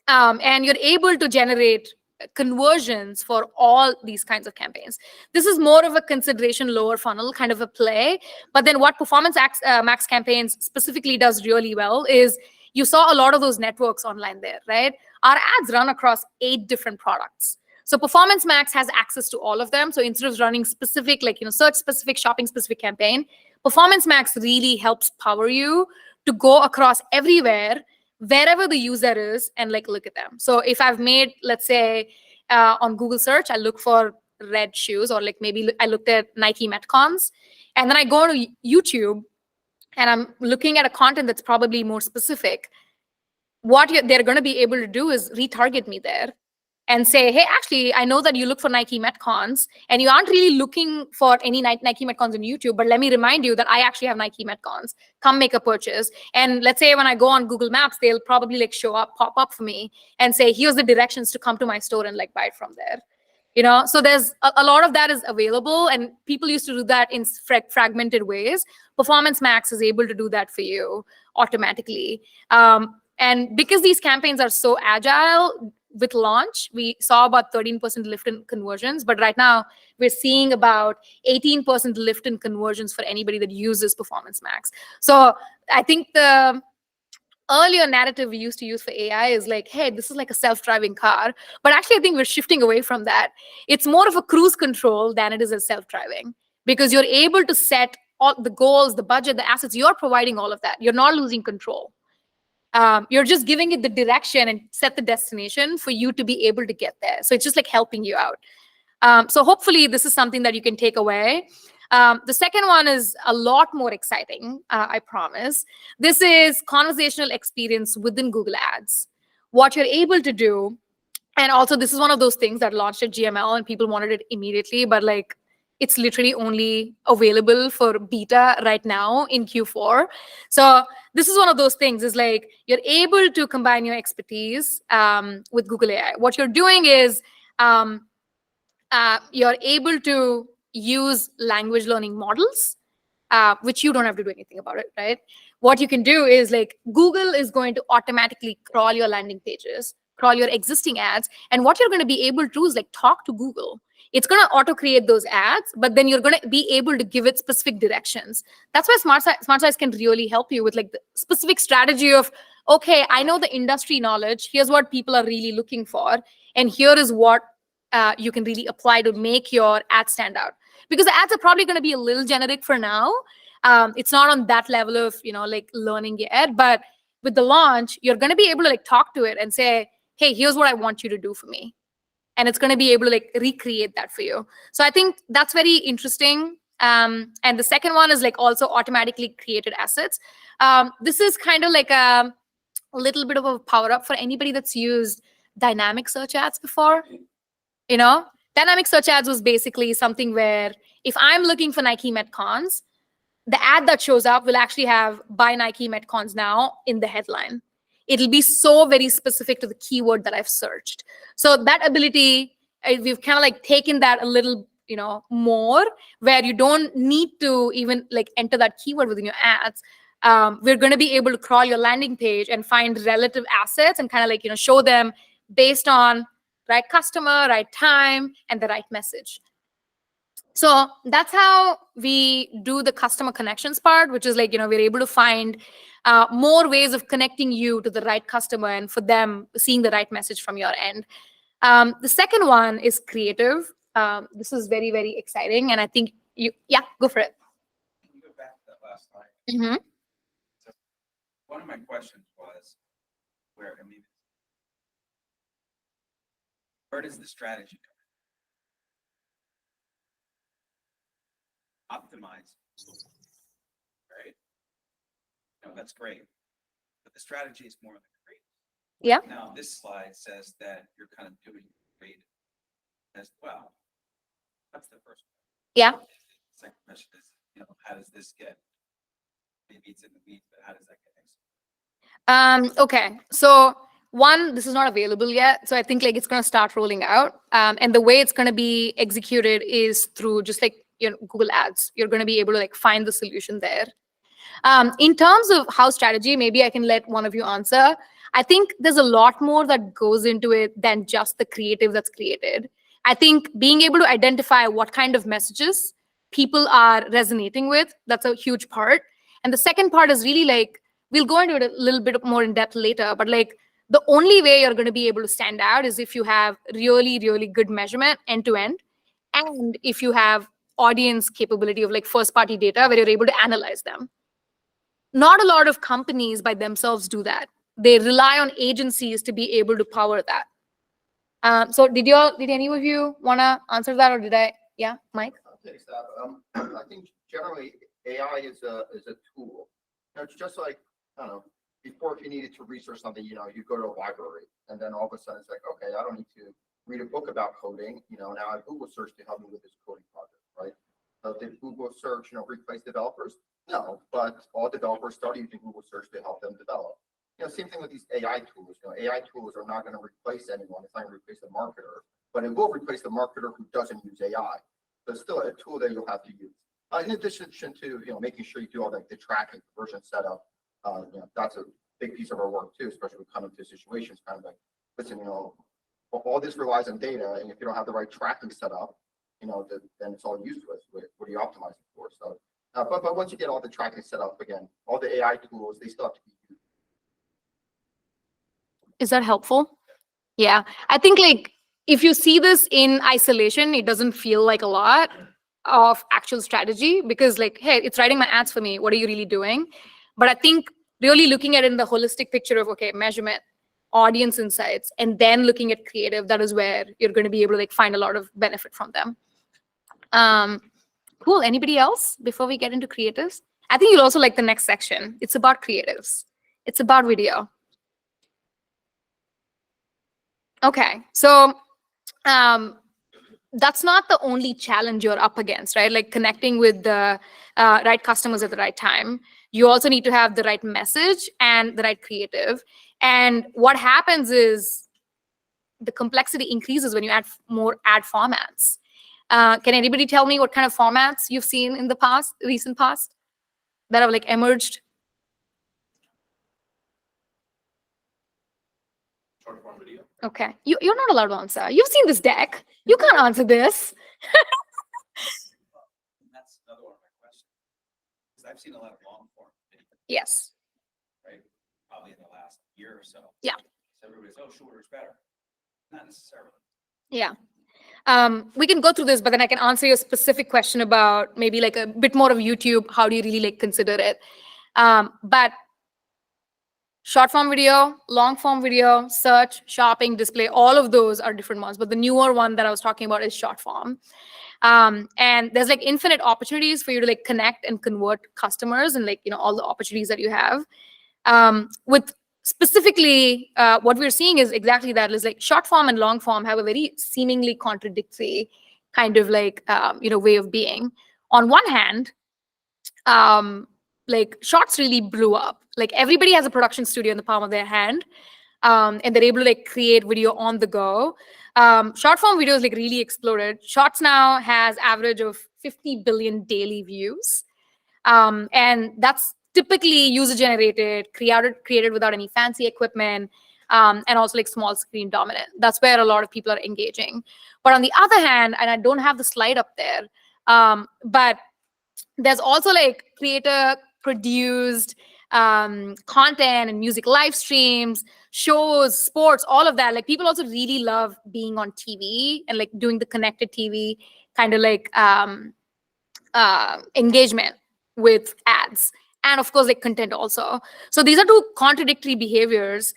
And you're able to generate conversions for all these kinds of campaigns. This is more of a consideration lower funnel kind of a play. But then what Performance Max campaigns specifically does really well is you saw a lot of those networks online there, right? Our ads run across 8 different products. So Performance Max has access to all of them. So instead of running specific, like, search specific, shopping specific campaign, Performance Max really helps power you to go across everywhere, wherever the user is, and like look at them. So if I've made, let's say, on Google search, I look for red shoes, or like maybe I looked at Nike Metcons, and then I go to YouTube and I'm looking at a content that's probably more specific. What they're going to be able to do is retarget me there and say, hey, actually, I know that you look for Nike Metcons and you aren't really looking for any Nike Metcons on YouTube, but let me remind you that I actually have Nike Metcons. Come make a purchase. And let's say when I go on Google Maps, they'll probably like pop up for me and say, here's the directions to come to my store and like buy it from there. So there's a lot of that is available, and people used to do that in fragmented ways. Performance Max is able to do that for you automatically. And because these campaigns are so agile, with launch, we saw about 13% lift in conversions, but right now we're seeing about 18% lift in conversions for anybody that uses Performance Max. So I think the earlier narrative we used to use for AI is like, hey, this is like a self-driving car. But actually, I think we're shifting away from that. It's more of a cruise control than it is a self-driving, because you're able to set all the goals, the budget, the assets. You're providing all of that. You're not losing control. You're just giving it the direction and set the destination for you to be able to get there. So it's just like helping you out. So hopefully this is something that you can take away. The second one is a lot more exciting, I promise. This is conversational experience within Google Ads. What you're able to do, and also this is one of those things that launched at GML and people wanted it immediately, but like it's literally only available for beta right now in Q4. So this is one of those things, is like you're able to combine your expertise with Google AI. What you're doing is you're able to use language learning models, which you don't have to do anything about it, right? What you can do is like Google is going to automatically crawl your landing pages, crawl your existing ads. And what you're going to be able to do is like talk to Google. It's going to auto create those ads, but then you're going to be able to give it specific directions. That's why SmartSites can really help you with like the specific strategy of, okay, I know the industry knowledge. Here's what people are really looking for. And here is what you can really apply to make your ad stand out. Because the ads are probably going to be a little generic for now. It's not on that level of, like learning yet. But with the launch, you're going to be able to like talk to it and say, hey, here's what I want you to do for me. And it's going to be able to like recreate that for you. So I think that's very interesting. And the second one is like also automatically created assets. This is kind of like a a little bit of a power up for anybody that's used dynamic search ads before. You know, dynamic search ads was basically something where if I'm looking for Nike Metcons, the ad that shows up will actually have buy Nike Metcons now in the headline. It'll be so very specific to the keyword that I've searched. So that ability, we've kind of like taken that a little, more, where you don't need to even like enter that keyword within your ads. We're going to be able to crawl your landing page and find relative assets and kind of like, show them based on right customer, right time, and the right message. So that's how we do the customer connections part, which is like, we're able to find more ways of connecting you to the right customer and for them seeing the right message from your end. The second one is creative. This is very, very exciting. And I think go for it. Can you go back to that last slide? Mm-hmm. So one of my questions was, where does the strategy come in? Optimize, right? No, that's great. But the strategy is more than creative. Yeah. Now, this slide says that you're kind of doing creative as well. That's the first one. Yeah. The second question is, how does this get? Maybe it's in the weeds, but how does that get executed? Okay. So one, this is not available yet. So I think like it's going to start rolling out. And the way it's going to be executed is through just like, Google Ads. You're going to be able to like find the solution there. In terms of how strategy, maybe I can let one of you answer. I think there's a lot more that goes into it than just the creative that's created. I think being able to identify what kind of messages people are resonating with, that's a huge part. And the second part is really like, we'll go into it a little bit more in depth later, but like the only way you're going to be able to stand out is if you have really, really good measurement end to end. And if you have audience capability of like first party data where you're able to analyze them. Not a lot of companies by themselves do that. They rely on agencies to be able to power that. So did any of you want to answer that, or did I? Yeah, Mike? I'll take that. I think generally AI is a tool. It's just like, I don't know, before if you needed to research something, you go to a library and then all of a sudden it's like, okay, I don't need to read a book about coding. Now I have Google search to help me with this coding project, right? So did Google search, replace developers? No, but all developers started using Google search to help them develop. Same thing with these AI tools. AI tools are not going to replace anyone. It's not going to replace the marketer, but it will replace the marketer who doesn't use AI. So it's still a tool that you'll have to use. In addition to making sure you do all the tracking, conversion setup. That's a big piece of our work too, especially when we come into situations kind of like, listen, all this relies on data, and if you don't have the right tracking set up, then it's all useless. What are you optimizing for? So, but once you get all the tracking set up, again, all the AI tools, they still have to be used. Is that helpful? Yeah, I think like if you see this in isolation, it doesn't feel like a lot of actual strategy because like, hey, it's writing my ads for me. What are you really doing? But I think really looking at it in the holistic picture of, okay, measurement, audience insights, and then looking at creative, that is where you're going to be able to like find a lot of benefit from them. Cool. Anybody else before we get into creatives? I think you'll also like the next section. It's about creatives. It's about video. Okay. So that's not the only challenge you're up against, right? Like connecting with the right customers at the right time. You also need to have the right message and the right creative. And what happens is the complexity increases when you add more ad formats. Can anybody tell me what kind of formats you've seen in the recent past, that have like emerged? Short form video. Okay, you're not allowed to answer. You've seen this deck. You can't answer this. That's another one of my questions. Because I've seen a lot of long form video, Yes. right? Probably in the last year or so. Yeah. So everybody's, shorter is better. Not necessarily. Yeah. We can go through this, but then I can answer your specific question about maybe like a bit more of YouTube. How do you really like consider it? But short form video, long form video, search, shopping, display, all of those are different ones. But the newer one that I was talking about is short form. And there's like infinite opportunities for you to like connect and convert customers and like, all the opportunities that you have. With specifically, what we're seeing is exactly that. Is like short form and long form have a very seemingly contradictory kind of like way of being. On one hand, like shorts really blew up. Like everybody has a production studio in the palm of their hand, and they're able to like create video on the go. Short form videos like really exploded. Shorts now has average of 50 billion daily views, and that's typically user generated, created without any fancy equipment, and also like small screen dominant. That's where a lot of people are engaging. But on the other hand, and I don't have the slide up there, but there's also like creator produced content and music live streams, shows, sports, all of that. Like people also really love being on TV and like doing the connected TV kind of like engagement with ads. And of course, like content also. So these are two contradictory behaviors.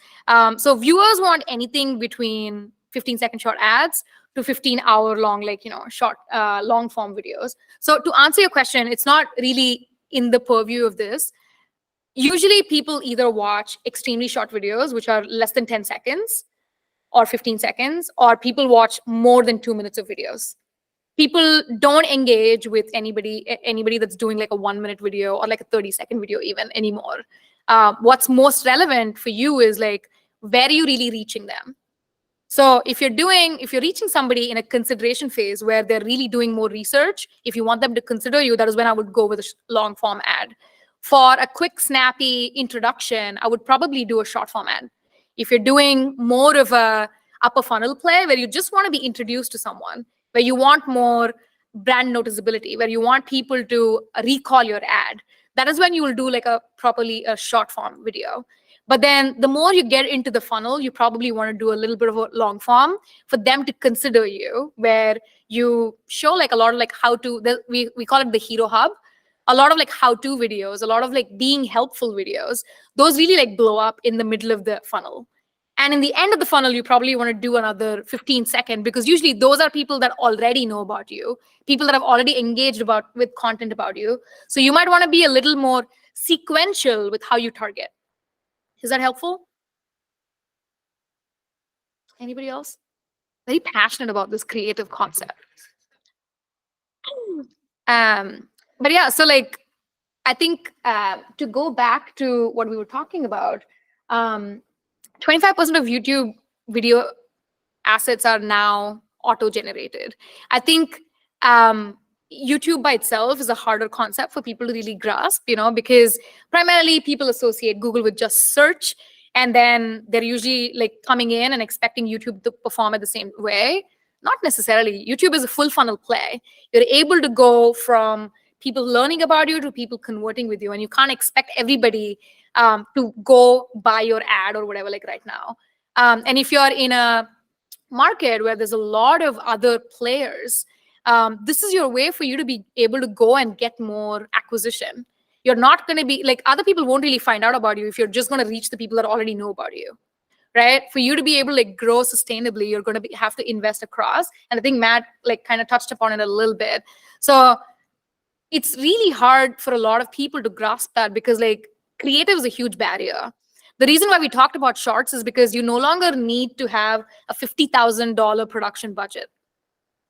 So viewers want anything between 15-second short ads to 15-hour long, like, short, long form videos. So to answer your question, it's not really in the purview of this. Usually people either watch extremely short videos, which are less than 10 seconds or 15 seconds, or people watch more than 2 minutes of videos. People don't engage with anybody that's doing like a 1-minute video or like a 30-second video even anymore. What's most relevant for you is like, where are you really reaching them? So if you're reaching somebody in a consideration phase where they're really doing more research, if you want them to consider you, that is when I would go with a long form ad. For a quick, snappy introduction, I would probably do a short form ad. If you're doing more of a upper funnel play where you just want to be introduced to someone, where you want more brand noticeability, where you want people to recall your ad, that is when you will do like a short form video. But then the more you get into the funnel, you probably want to do a little bit of a long form for them to consider you, where you show like a lot of like how to, we call it the hero hub, a lot of like how-to videos, a lot of like being helpful videos. Those really like blow up in the middle of the funnel. And in the end of the funnel, you probably want to do another 15-second, because usually those are people that already know about you, people that have already engaged with content about you. So you might want to be a little more sequential with how you target. Is that helpful? Anybody else? Very passionate about this creative concept. But yeah, so like, I think to go back to what we were talking about, 25% of YouTube video assets are now auto-generated. I think YouTube by itself is a harder concept for people to really grasp, because primarily people associate Google with just search, and then they're usually like coming in and expecting YouTube to perform it the same way. Not necessarily. YouTube is a full funnel play. You're able to go from people learning about you to people converting with you, and you can't expect everybody to go buy your ad or whatever like right now. And if you're in a market where there's a lot of other players, this is your way for you to be able to go and get more acquisition. You're not going to be like, other people won't really find out about you if you're just going to reach the people that already know about you, right? For you to be able to like grow sustainably, you're going to have to invest across. And I think Matt like kind of touched upon it a little bit. So it's really hard for a lot of people to grasp that, because like creative is a huge barrier. The reason why we talked about shorts is because you no longer need to have a $50,000 production budget.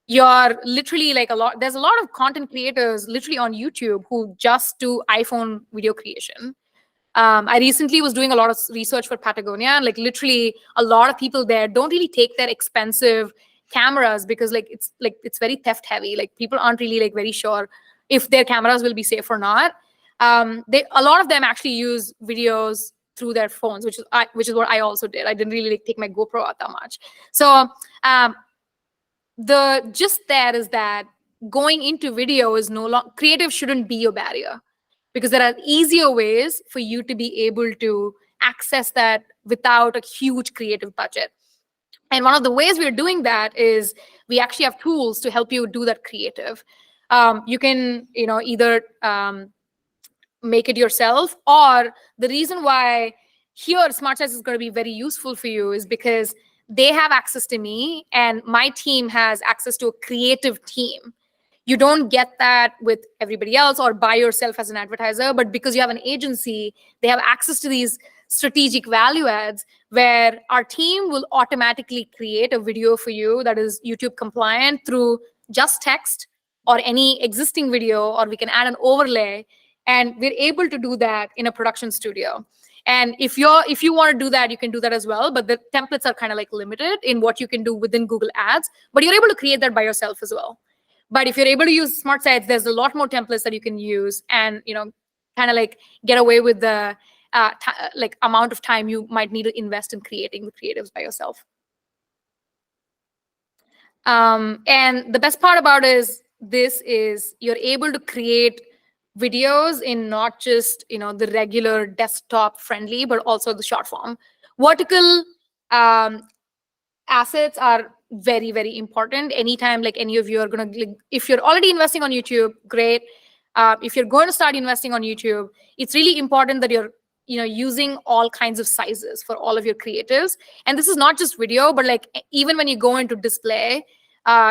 You're literally like there's a lot of content creators literally on YouTube who just do iPhone video creation. I recently was doing a lot of research for Patagonia, and like literally a lot of people there don't really take their expensive cameras, because like it's very theft heavy. Like people aren't really like very sure if their cameras will be safe or not. A lot of them actually use videos through their phones, which is what I also did. I didn't really like take my GoPro out that much. So the gist there is that going into video is no longer, creative shouldn't be your barrier, because there are easier ways for you to be able to access that without a huge creative budget. And one of the ways we're doing that is we actually have tools to help you do that creative. You can, either make it yourself, or the reason why here SmartSites is going to be very useful for you is because they have access to me, and my team has access to a creative team. You don't get that with everybody else or by yourself as an advertiser, but because you have an agency, they have access to these strategic value adds where our team will automatically create a video for you that is YouTube compliant through just text or any existing video, or we can add an overlay, and we're able to do that in a production studio. And if you want to do that, you can do that as well, but the templates are kind of like limited in what you can do within Google Ads, but you're able to create that by yourself as well. But if you're able to use Smart Sites, there's a lot more templates that you can use, and kind of like get away with the like amount of time you might need to invest in creating the creatives by yourself. And the best part about this is you're able to create videos in not just the regular desktop friendly, but also the short form. Vertical assets are very, very important. Anytime like any of you are going to, if you're already investing on YouTube, great. If you're going to start investing on YouTube, it's really important that you're using all kinds of sizes for all of your creatives. And this is not just video, but like even when you go into display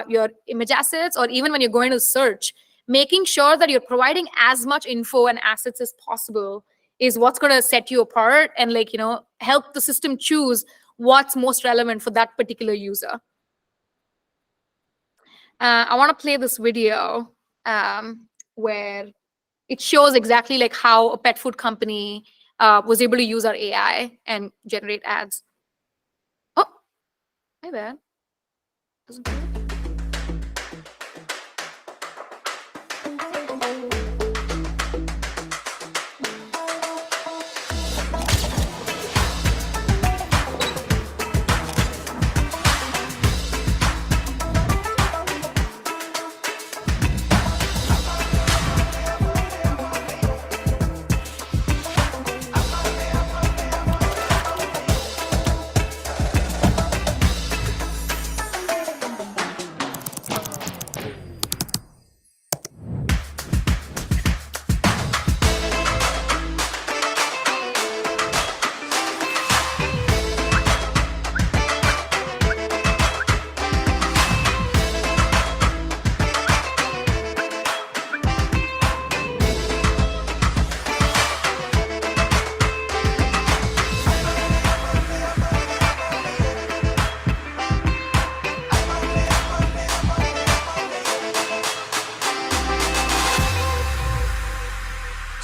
your image assets, or even when you're going to search, making sure that you're providing as much info and assets as possible is what's going to set you apart and like help the system choose what's most relevant for that particular user. I want to play this video where it shows exactly like how a pet food company was able to use our AI and generate ads. Oh, my bad. Doesn't do it.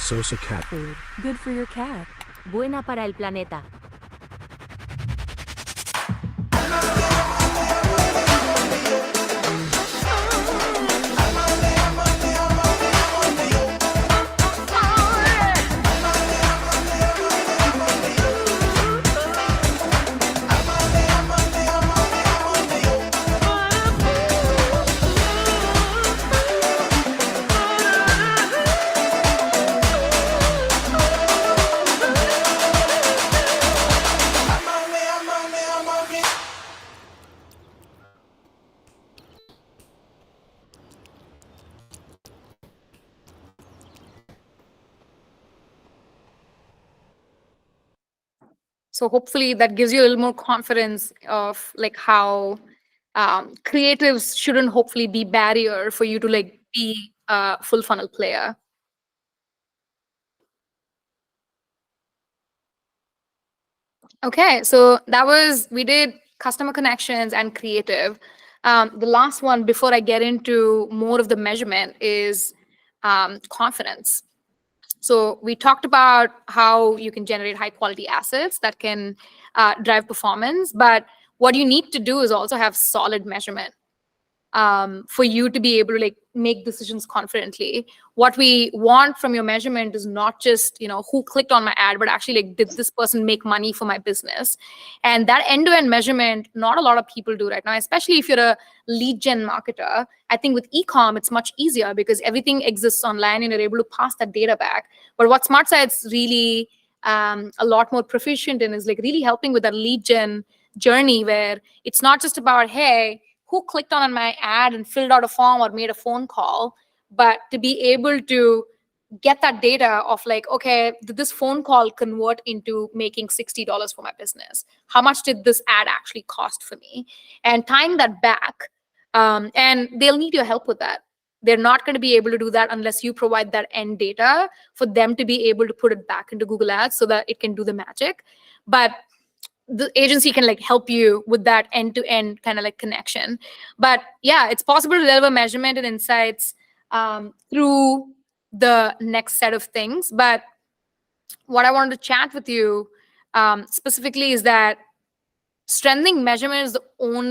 Sosa cat food. Good for your cat. Buena para el planeta. So hopefully that gives you a little more confidence of like how creatives shouldn't hopefully be barrier for you to like be a full funnel player. Okay, so we did customer connections and creative. The last one before I get into more of the measurement is confidence. So we talked about how you can generate high quality assets that can drive performance, but what you need to do is also have solid measurement for you to be able to like make decisions confidently. What we want from your measurement is not just who clicked on my ad, but actually like did this person make money for my business? And that end-to-end measurement, not a lot of people do right now, especially if you're a lead gen marketer. I think with e-com it's much easier because everything exists online and you're able to pass that data back. But what SmartSites really a lot more proficient in is like really helping with that lead gen journey, where it's not just about, hey, who clicked on my ad and filled out a form or made a phone call, but to be able to get that data of like, okay, did this phone call convert into making $60 for my business? How much did this ad actually cost for me? And tying that back, and they'll need your help with that. they're not going to be able to do that unless you provide that end data for them to be able to put it back into Google Ads so that it can do the magic. But the agency can like help you with that end-to-end kind of like connection. But yeah, it's possible to deliver measurement and insights through the next set of things. But what I wanted to chat with you specifically is that strengthening measurement is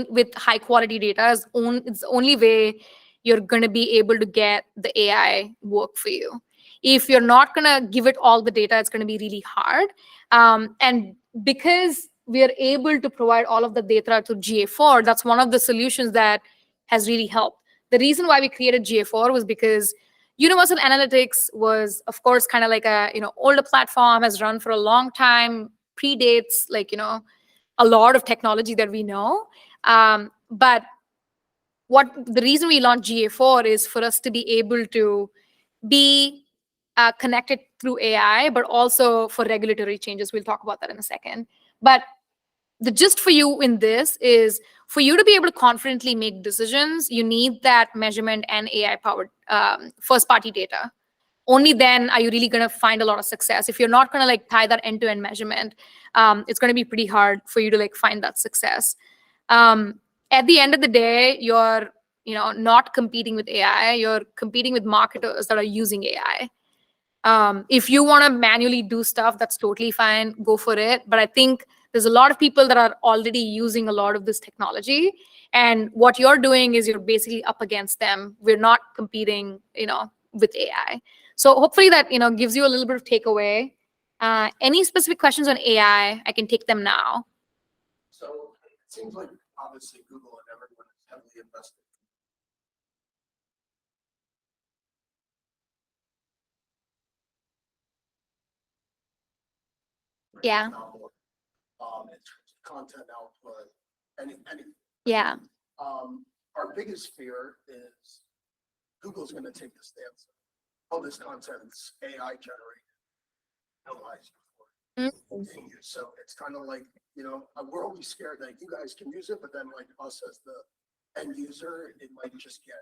with high quality data it's the only way you're going to be able to get the AI work for you. If you're not going to give it all the data, it's going to be really hard. And because we are able to provide all of the data to GA4, that's one of the solutions that has really helped. The reason why we created GA4 was because Universal Analytics was, of course, kind of like a older platform, has run for a long time, predates like a lot of technology that we know. But the reason we launched GA4 is for us to be able to be connected through AI, but also for regulatory changes. We'll talk about that in a second. But the gist for you in this is for you to be able to confidently make decisions, you need that measurement and AI-powered first-party data. Only then are you really going to find a lot of success. If you're not going to like tie that end-to-end measurement, it's going to be pretty hard for you to like find that success. At the end of the day, you're not competing with AI. You're competing with marketers that are using AI. If you want to manually do stuff, that's totally fine. Go for it. But I think there's a lot of people that are already using a lot of this technology. And what you're doing is you're basically up against them. We're not competing, with AI. So hopefully that, gives you a little bit of takeaway. Any specific questions on AI, I can take them now. So it seems like obviously Google and everyone is heavily invested. Yeah. It's content output, any. Yeah. Our biggest fear is Google's going to take the stance. All this content's AI generated, analyzed before. So it's kind of like, we're always scared that you guys can use it, but then like us as the end user, it might just get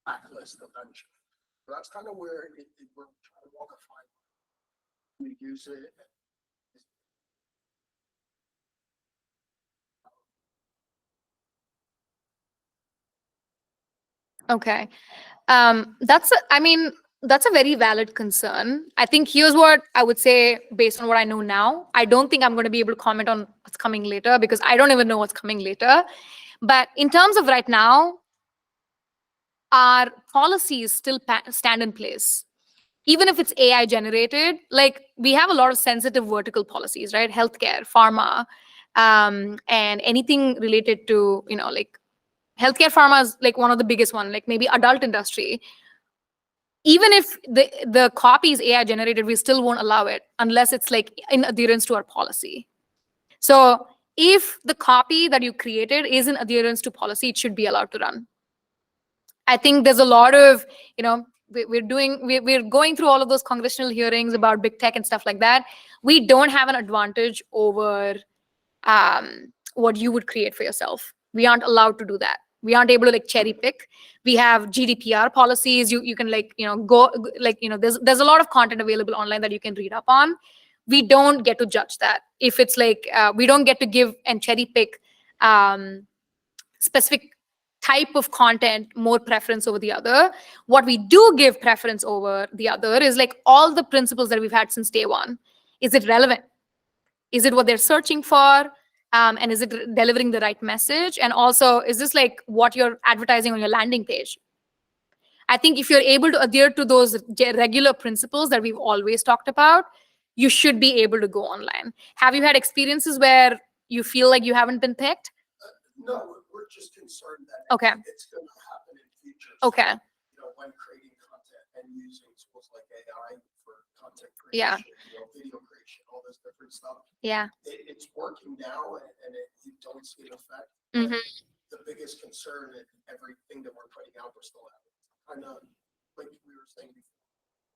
blacklisted eventually. So that's kind of where we're trying to walk a fine line. We use it. Okay. That's a very valid concern. I think here's what I would say based on what I know now. I don't think I'm going to be able to comment on what's coming later because I don't even know what's coming later. But in terms of right now, our policies still stand in place. Even if it's AI generated, like we have a lot of sensitive vertical policies, right? Healthcare, pharma, and anything related to, like healthcare, pharma is like one of the biggest one, like maybe adult industry. Even if the copy is AI generated, we still won't allow it unless it's like in adherence to our policy. So if the copy that you created is in adherence to policy, it should be allowed to run. I think there's a lot of, we're going through all of those congressional hearings about big tech and stuff like that. We don't have an advantage over what you would create for yourself. We aren't allowed to do that. We aren't able to like cherry pick. We have GDPR policies. You can like, go like, there's a lot of content available online that you can read up on. We don't get to judge that. If it's like, we don't get to give and cherry pick specific type of content more preference over the other. What we do give preference over the other is like all the principles that we've had since day one. Is it relevant? Is it what they're searching for? And is it delivering the right message? And also, is this like what you're advertising on your landing page? I think if you're able to adhere to those regular principles that we've always talked about, you should be able to go online. Have you had experiences where you feel like you haven't been picked? No, we're just concerned that it's going to happen in future. Okay. When creating content and using tools like AI for content Yeah. creation, video creation, all this different stuff. Yeah. It's working now, and you don't see an effect. Mm-hmm. The biggest concern in everything that we're putting out, we're still having kind of like we were saying before,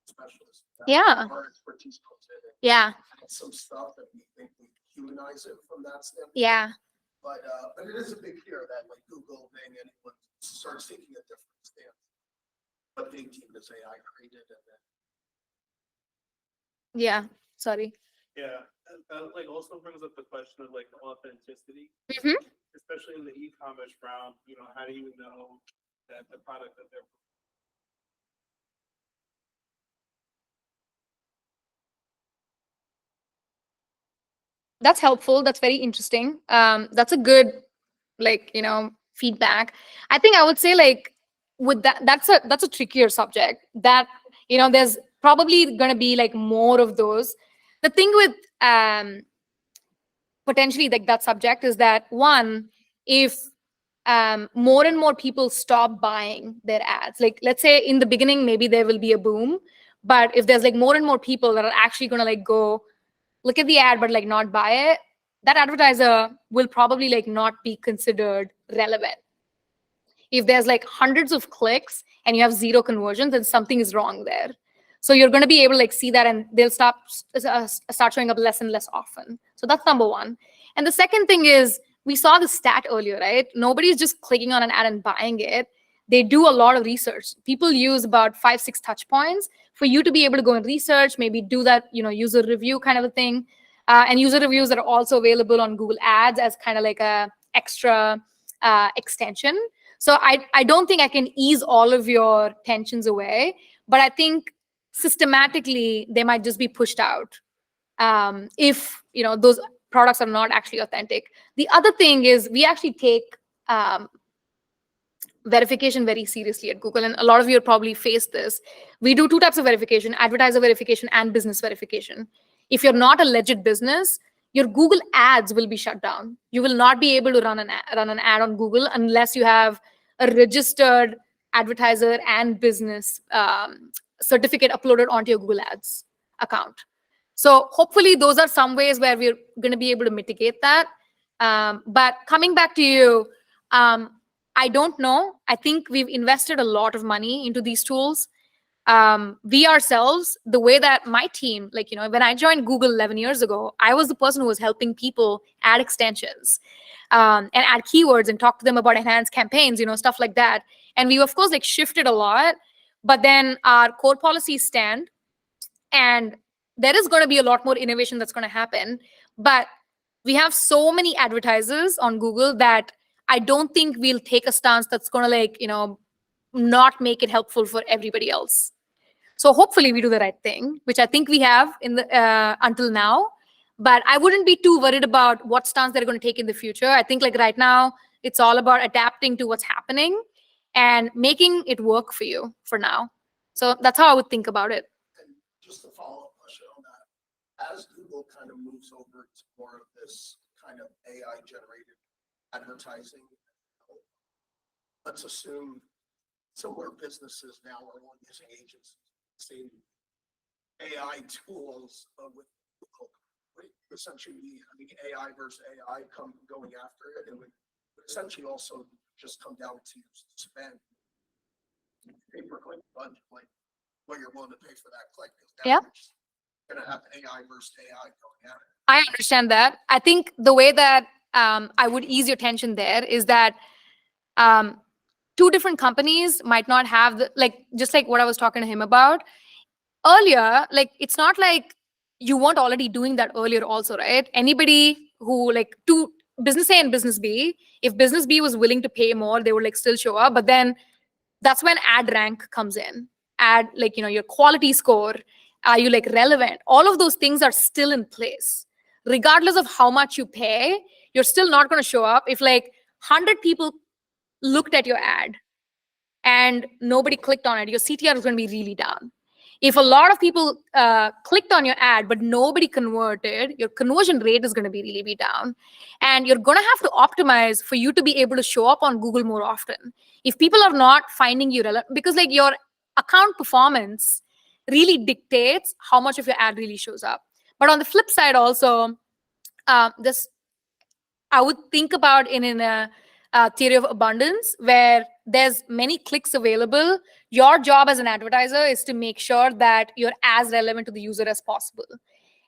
specialists. Yeah. Our expertise comes in. Yeah. Some stuff that we think we humanize it from that standpoint. Yeah. But it is a big fear that like Google, Bing, anyone starts taking a different stance. what big team does AI created and then Yeah, sorry. Yeah, that like also brings up the question of like authenticity, Mhm. especially in the e-commerce realm. You know, how do you know that the product that they're That's helpful. That's very interesting. That's a good, like, feedback. I think I would say, like, with that's a trickier subject that, there's probably going to be like more of those. The thing with potentially like that subject is that, one, if more and more people stop buying their ads, like let's say in the beginning maybe there will be a boom, but if there's like more and more people that are actually going to like go look at the ad but like not buy it, that advertiser will probably like not be considered relevant. If there's like hundreds of clicks and you have zero conversions, then something is wrong there. So you're going to be able to like see that, and they'll start showing up less and less often. So that's number one. And the second thing is, we saw the stat earlier, right? Nobody's just clicking on an ad and buying it. They do a lot of research. People use about 5-6 touch points for you to be able to go and research, maybe do that, user review kind of a thing. And user reviews are also available on Google Ads as kind of like a extra extension. So I don't think I can ease all of your tensions away, but I think systematically they might just be pushed out if those products are not actually authentic. The other thing is, we actually take verification very seriously at Google, and a lot of you probably face this. We do two types of verification: advertiser verification and business verification. If you're not a legit business, your Google ads will be shut down. You will not be able to run an ad on Google unless you have a registered advertiser and business certificate uploaded onto your Google Ads account. So hopefully those are some ways where we're going to be able to mitigate that. But coming back to you, I don't know. I think we've invested a lot of money into these tools. We ourselves, the way that my team, like, when I joined Google 11 years ago, I was the person who was helping people add extensions and add keywords and talk to them about enhanced campaigns, stuff like that. And we, of course, like shifted a lot, but then our core policies stand, and there is going to be a lot more innovation that's going to happen. But we have so many advertisers on Google that I don't think we'll take a stance that's going to like, not make it helpful for everybody else. So hopefully we do the right thing, which I think we have in the until now. But I wouldn't be too worried about what stance they're going to take in the future. I think like right now, it's all about adapting to what's happening and making it work for you for now. So that's how I would think about it. And just a follow-up question on that. As Google kind of moves over to more of this kind of AI generated advertising, let's assume similar businesses now are all using agencies, same AI tools with Google. Would essentially be, I mean, AI versus AI going after it, it would essentially also just come down to spend pay per click budget, like what you're willing to pay for that click. Yeah. Gonna have AI versus AI going at it. I understand that. I think the way that I would ease your tension there is that two different companies might not have the, like, just like what I was talking to him about earlier. Like, it's not like you weren't already doing that earlier also, right? Anybody who like to business A and business B, if business B was willing to pay more, they would like still show up. But then that's when ad rank comes in. Ad, like, your quality score, are you like relevant? All of those things are still in place. Regardless of how much you pay, you're still not going to show up. If like 100 people looked at your ad and nobody clicked on it, your CTR is going to be really down. If a lot of people clicked on your ad but nobody converted, your conversion rate is going to be really down. And you're going to have to optimize for you to be able to show up on Google more often. If people are not finding you relevant, because like your account performance really dictates how much of your ad really shows up. But on the flip side also, this I would think about in a theory of abundance, where there's many clicks available. Your job as an advertiser is to make sure that you're as relevant to the user as possible.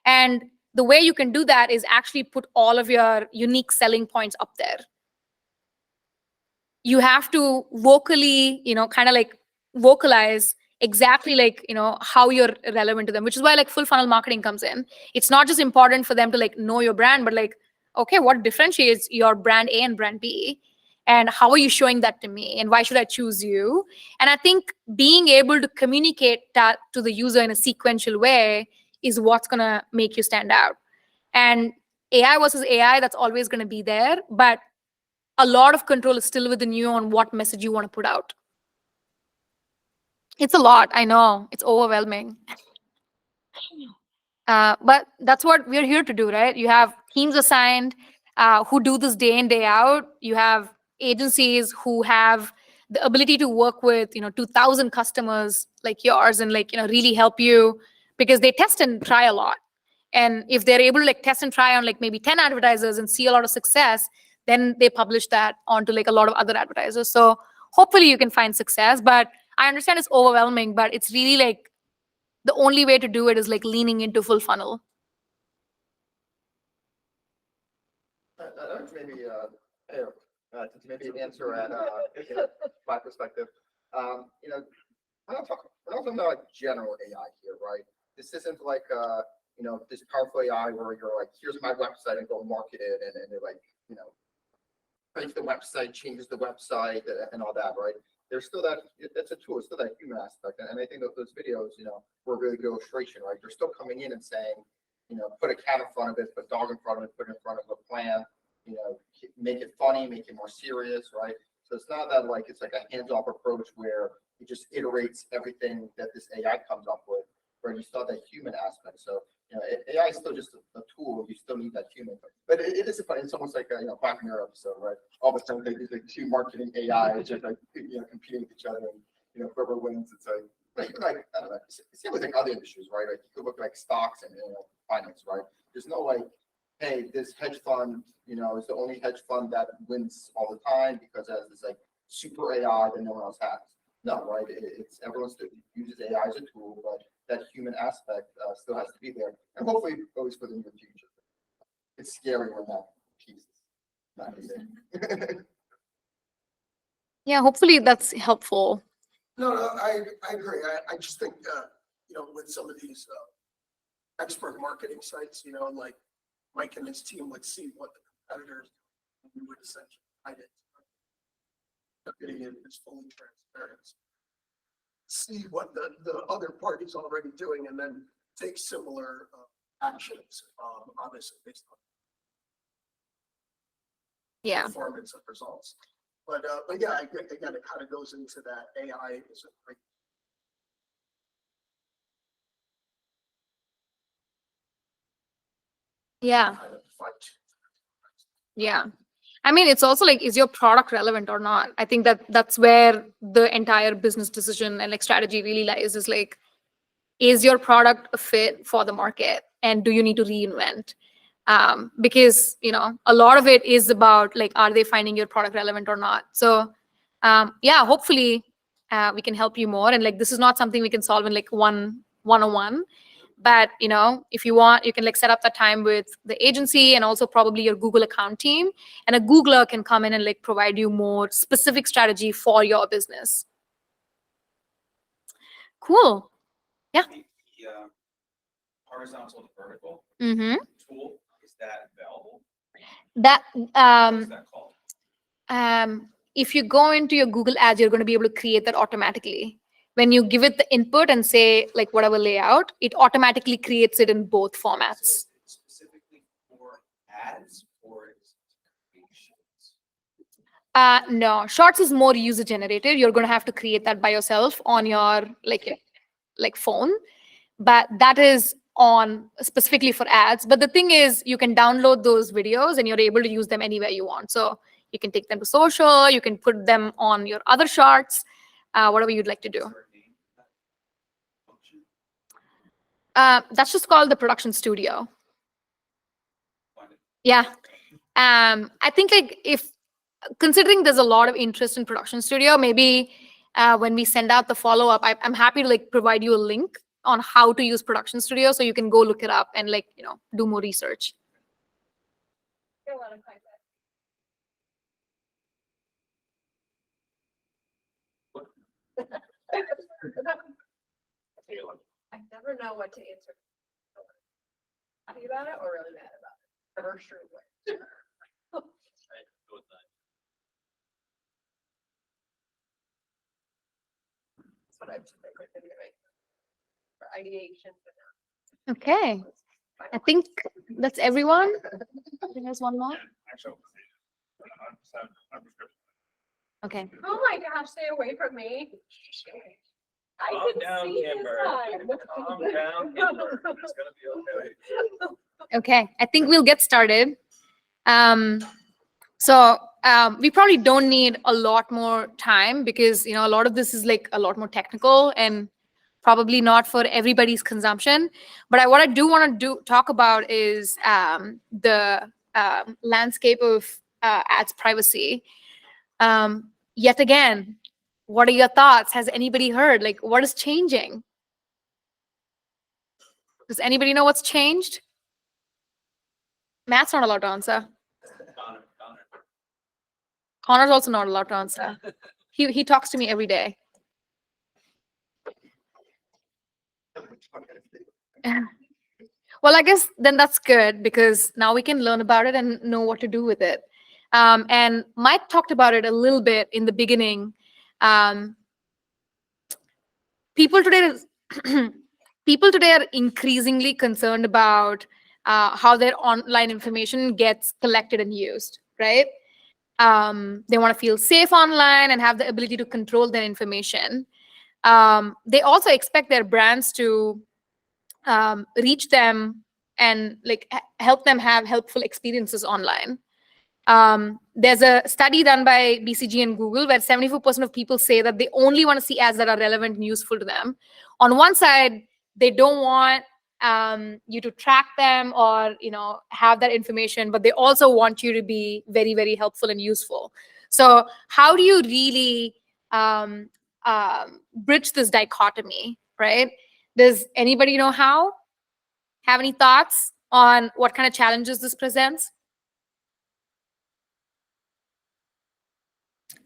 And the way you can do that is actually put all of your unique selling points up there. You have to vocally, kind of like vocalize exactly like, how you're relevant to them, which is why like full funnel marketing comes in. It's not just important for them to like know your brand, but like, okay, what differentiates your brand A and brand B? And how are you showing that to me? And why should I choose you? And I think being able to communicate that to the user in a sequential way is what's going to make you stand out. And AI versus AI, that's always going to be there. But a lot of control is still within you on what message you want to put out. It's a lot. I know. It's overwhelming. But that's what we're here to do, right? You have teams assigned who do this day in, day out. You have agencies who have the ability to work with, 2,000 customers like yours and like, really help you because they test and try a lot. And if they're able to like test and try on like maybe 10 advertisers and see a lot of success, then they publish that onto like a lot of other advertisers. So hopefully you can find success, but I understand it's overwhelming, but it's really like the only way to do it is like leaning into full funnel. Maybe, to maybe answer at my perspective. We're not talking about like general AI here, right? This isn't like this powerful AI where you're like, here's my website and go market it, and they're like, break the website, changes the website, and all that, right? There's still that's a tool, it's still that human aspect, and I think that those videos, were a really good illustration, right? They're still coming in and saying, put a cat in front of it, put a dog in front of it, put it in front of a plan, make it funny, make it more serious, right? So it's not that like it's like a hands-off approach where it just iterates everything that this AI comes up with, where you still have that human aspect. So AI is still just a tool. You still need that human. But it is funny. It's almost like a Black Mirror episode, right? All of a sudden, these like two marketing AI just like competing with each other, and whoever wins, it's like even like I don't know. It seems like other industries, right? Like you could look like stocks and finance, right? There's no like, hey, this hedge fund, is the only hedge fund that wins all the time because it has this like super AI that no one else has. No, right? It's everyone still uses AI as a tool, but that human aspect still has to be there, and hopefully always for the near future. It's scary when that piece is not there. Yeah, hopefully that's helpful. No, I agree. I just think, with some of these expert marketing sites, like Mike and his team would see what the competitors do, we would essentially hide it. Getting it is fully transparent. See what the other party's already doing and then take similar actions, obviously based on Yeah. performance and results. But yeah, again, it kind of goes into that AI is a great. Yeah. Kind of fight. Yeah. I mean, it's also like, is your product relevant or not? I think that's where the entire business decision and like strategy really lies, is like, is your product a fit for the market? And do you need to reinvent? Because, a lot of it is about like, are they finding your product relevant or not? So yeah, hopefully we can help you more. And like, this is not something we can solve in like one-on-one. But if you want, you can like set up that time with the agency and also probably your Google account team, and a Googler can come in and like provide you more specific strategy for your business. Cool. Yeah. The horizontal to vertical Mm-hmm. tool, is that available? That What is that called? if you go into your Google Ads, you're going to be able to create that automatically. When you give it the input and say like whatever layout, it automatically creates it in both formats. Specifically for ads or creations? No, Shorts is more user generated. You're going to have to create that by yourself on your like phone, but that is on specifically for ads. But the thing is, you can download those videos and you're able to use them anywhere you want. So you can take them to social, you can put them on your other Shorts, whatever you'd like to do. That's just called the production studio. Yeah. I think like if considering there's a lot of interest in production studio, maybe when we send out the follow-up, I'm happy to like provide you a link on how to use production studio so you can go look it up and like do more research. I never know what to answer. Happy about it or really mad about it? Or sure way. That's what I've been doing. For ideation. Okay, I think that's everyone. I think there's one more. Actually, I'm prescription. Okay. Oh my gosh, stay away from me. I Calm can down, see his Kimber. side. Calm down, Kimber. It's gonna be okay. Okay, I think we'll get started. We probably don't need a lot more time because a lot of this is like a lot more technical and probably not for everybody's consumption. But what I do want to talk about is the landscape of ads privacy. Yet again, what are your thoughts? Has anybody heard? Like, what is changing? Does anybody know what's changed? Matt's not allowed to answer. Connor's also not allowed to answer. He talks to me every day. Well, I guess then that's good because now we can learn about it and know what to do with it. And Mike talked about it a little bit in the beginning. People today are increasingly concerned about how their online information gets collected and used, right? They want to feel safe online and have the ability to control their information. They also expect their brands to reach them and like help them have helpful experiences online. There's a study done by BCG and Google where 74% of people say that they only want to see ads that are relevant and useful to them. On one side, they don't want you to track them or have that information, but they also want you to be very, very helpful and useful. So how do you really bridge this dichotomy, right? Does anybody know how? Have any thoughts on what kind of challenges this presents?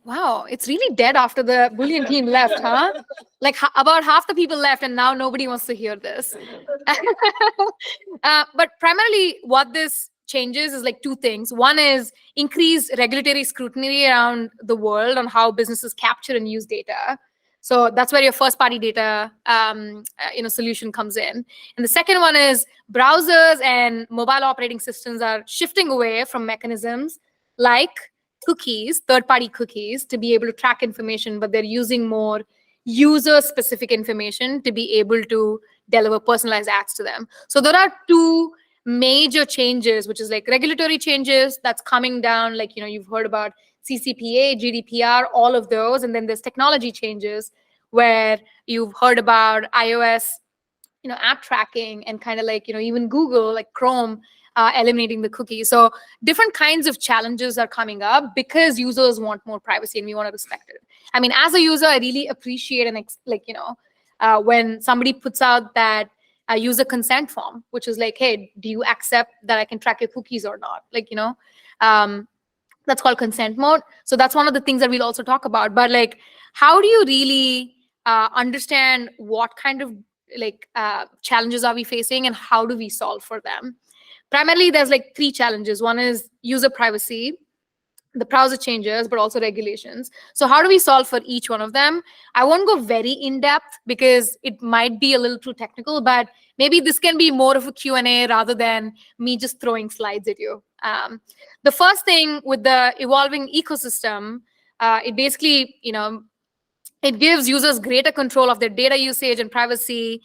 Wow, it's really dead after the Boolean team left, huh? Like about half the people left and now nobody wants to hear this. But primarily what this changes is like two things. One is increased regulatory scrutiny around the world on how businesses capture and use data. So that's where your first party data solution comes in. And the second one is browsers and mobile operating systems are shifting away from mechanisms like cookies, third-party cookies, to be able to track information, but they're using more user-specific information to be able to deliver personalized ads to them. So there are two major changes, which is like regulatory changes that's coming down, like you've heard about CCPA, GDPR, all of those, and then there's technology changes where you've heard about iOS, app tracking, and kind of like even Google, like Chrome, eliminating the cookie. So different kinds of challenges are coming up because users want more privacy and we want to respect it. I mean, as a user, I really appreciate and when somebody puts out that user consent form, which is like, hey, do you accept that I can track your cookies or not? That's called consent mode. So that's one of the things that we'll also talk about. But like, how do you really understand what kind of challenges are we facing and how do we solve for them? Primarily, there's like three challenges. One is user privacy, the browser changes, but also regulations. So how do we solve for each one of them? I won't go very in-depth because it might be a little too technical, but maybe this can be more of a Q&A rather than me just throwing slides at you. The first thing with the evolving ecosystem, it basically, it gives users greater control of their data usage and privacy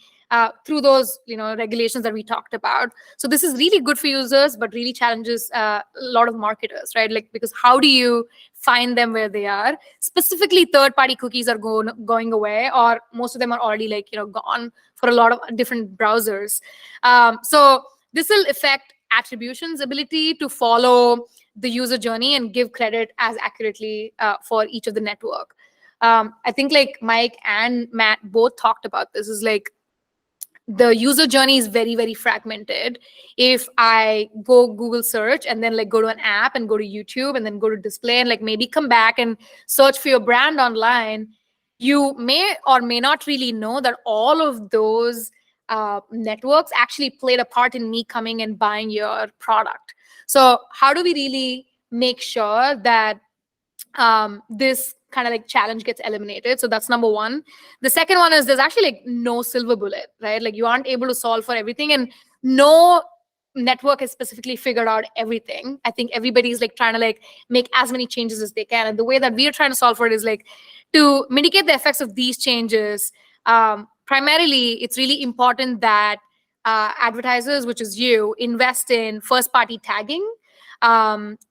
through those regulations that we talked about. So this is really good for users, but really challenges a lot of marketers, right? Like, because how do you find them where they are? Specifically, third-party cookies are going away, or most of them are already gone for a lot of different browsers. So this will affect attribution's ability to follow the user journey and give credit as accurately for each of the network. I think like Mike and Matt both talked about this, is like the user journey is very, very fragmented. If I go Google search and then like go to an app and go to YouTube and then go to display and like maybe come back and search for your brand online, you may or may not really know that all of those networks actually played a part in me coming and buying your product. So how do we really make sure that this kind of like challenge gets eliminated? So that's number one. The second one is there's actually like no silver bullet, right? Like you aren't able to solve for everything, and no network has specifically figured out everything. I think everybody's like trying to like make as many changes as they can. And the way that we are trying to solve for it is like to mitigate the effects of these changes. Primarily, it's really important that advertisers, which is you, invest in first-party tagging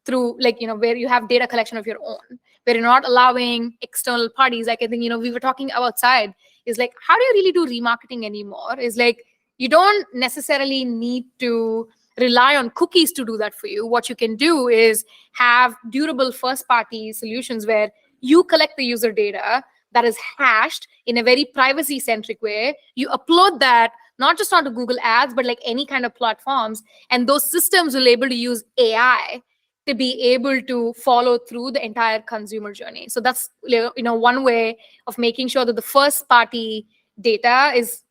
through like, where you have data collection of your own, where you're not allowing external parties. Like I think, we were talking outside is like, how do you really do remarketing anymore? Is like, you don't necessarily need to rely on cookies to do that for you. What you can do is have durable first-party solutions where you collect the user data that is hashed in a very privacy-centric way. You upload that not just onto Google Ads, but like any kind of platforms. And those systems will be able to use AI to be able to follow through the entire consumer journey. So that's, one way of making sure that the first-party data is,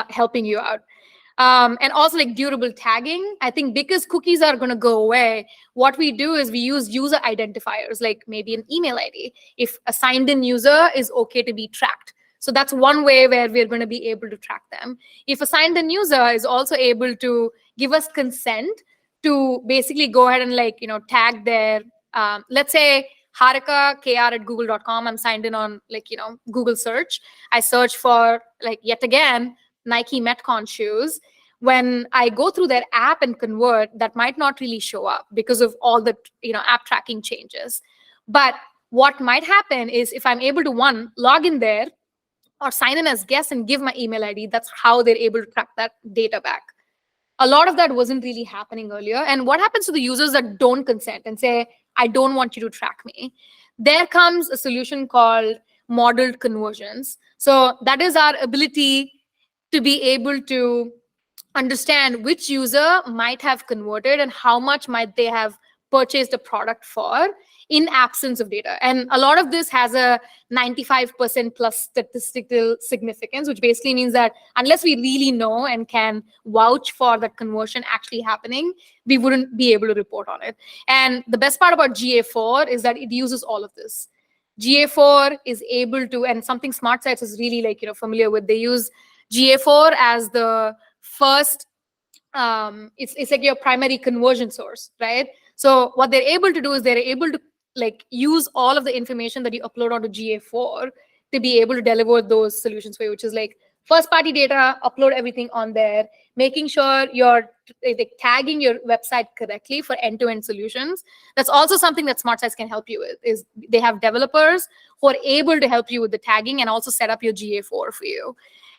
helping you out. And also like durable tagging. I think because cookies are going to go away, what we do is we use user identifiers, like maybe an email ID, if a signed in user is okay to be tracked. So that's one way where we're going to be able to track them. If a signed in user is also able to give us consent to basically go ahead and like, tag their, let's say Harika kr@google.com. I'm signed in on like, Google search. I search for like, yet again, Nike Metcon shoes. When I go through their app and convert, that might not really show up because of all the app tracking changes. But what might happen is if I'm able to, one, log in there or sign in as guest and give my email ID, that's how they're able to track that data back. A lot of that wasn't really happening earlier. And what happens to the users that don't consent and say, I don't want you to track me? There comes a solution called modeled conversions. So that is our ability to be able to understand which user might have converted and how much might they have purchased a product for in absence of data. And a lot of this has a 95% plus statistical significance, which basically means that unless we really know and can vouch for that conversion actually happening, we wouldn't be able to report on it. And the best part about GA4 is that it uses all of this. GA4 is able to, and something SmartSites is really like, familiar with, they use GA4 as the first, it's like your primary conversion source, right? So what they're able to do is they're able to like use all of the information that you upload onto GA4 to be able to deliver those solutions for you, which is like first party data, upload everything on there, making sure you're like tagging your website correctly for end-to-end solutions. That's also something that SmartSites can help you with, is they have developers who are able to help you with the tagging and also set up your GA4 for you.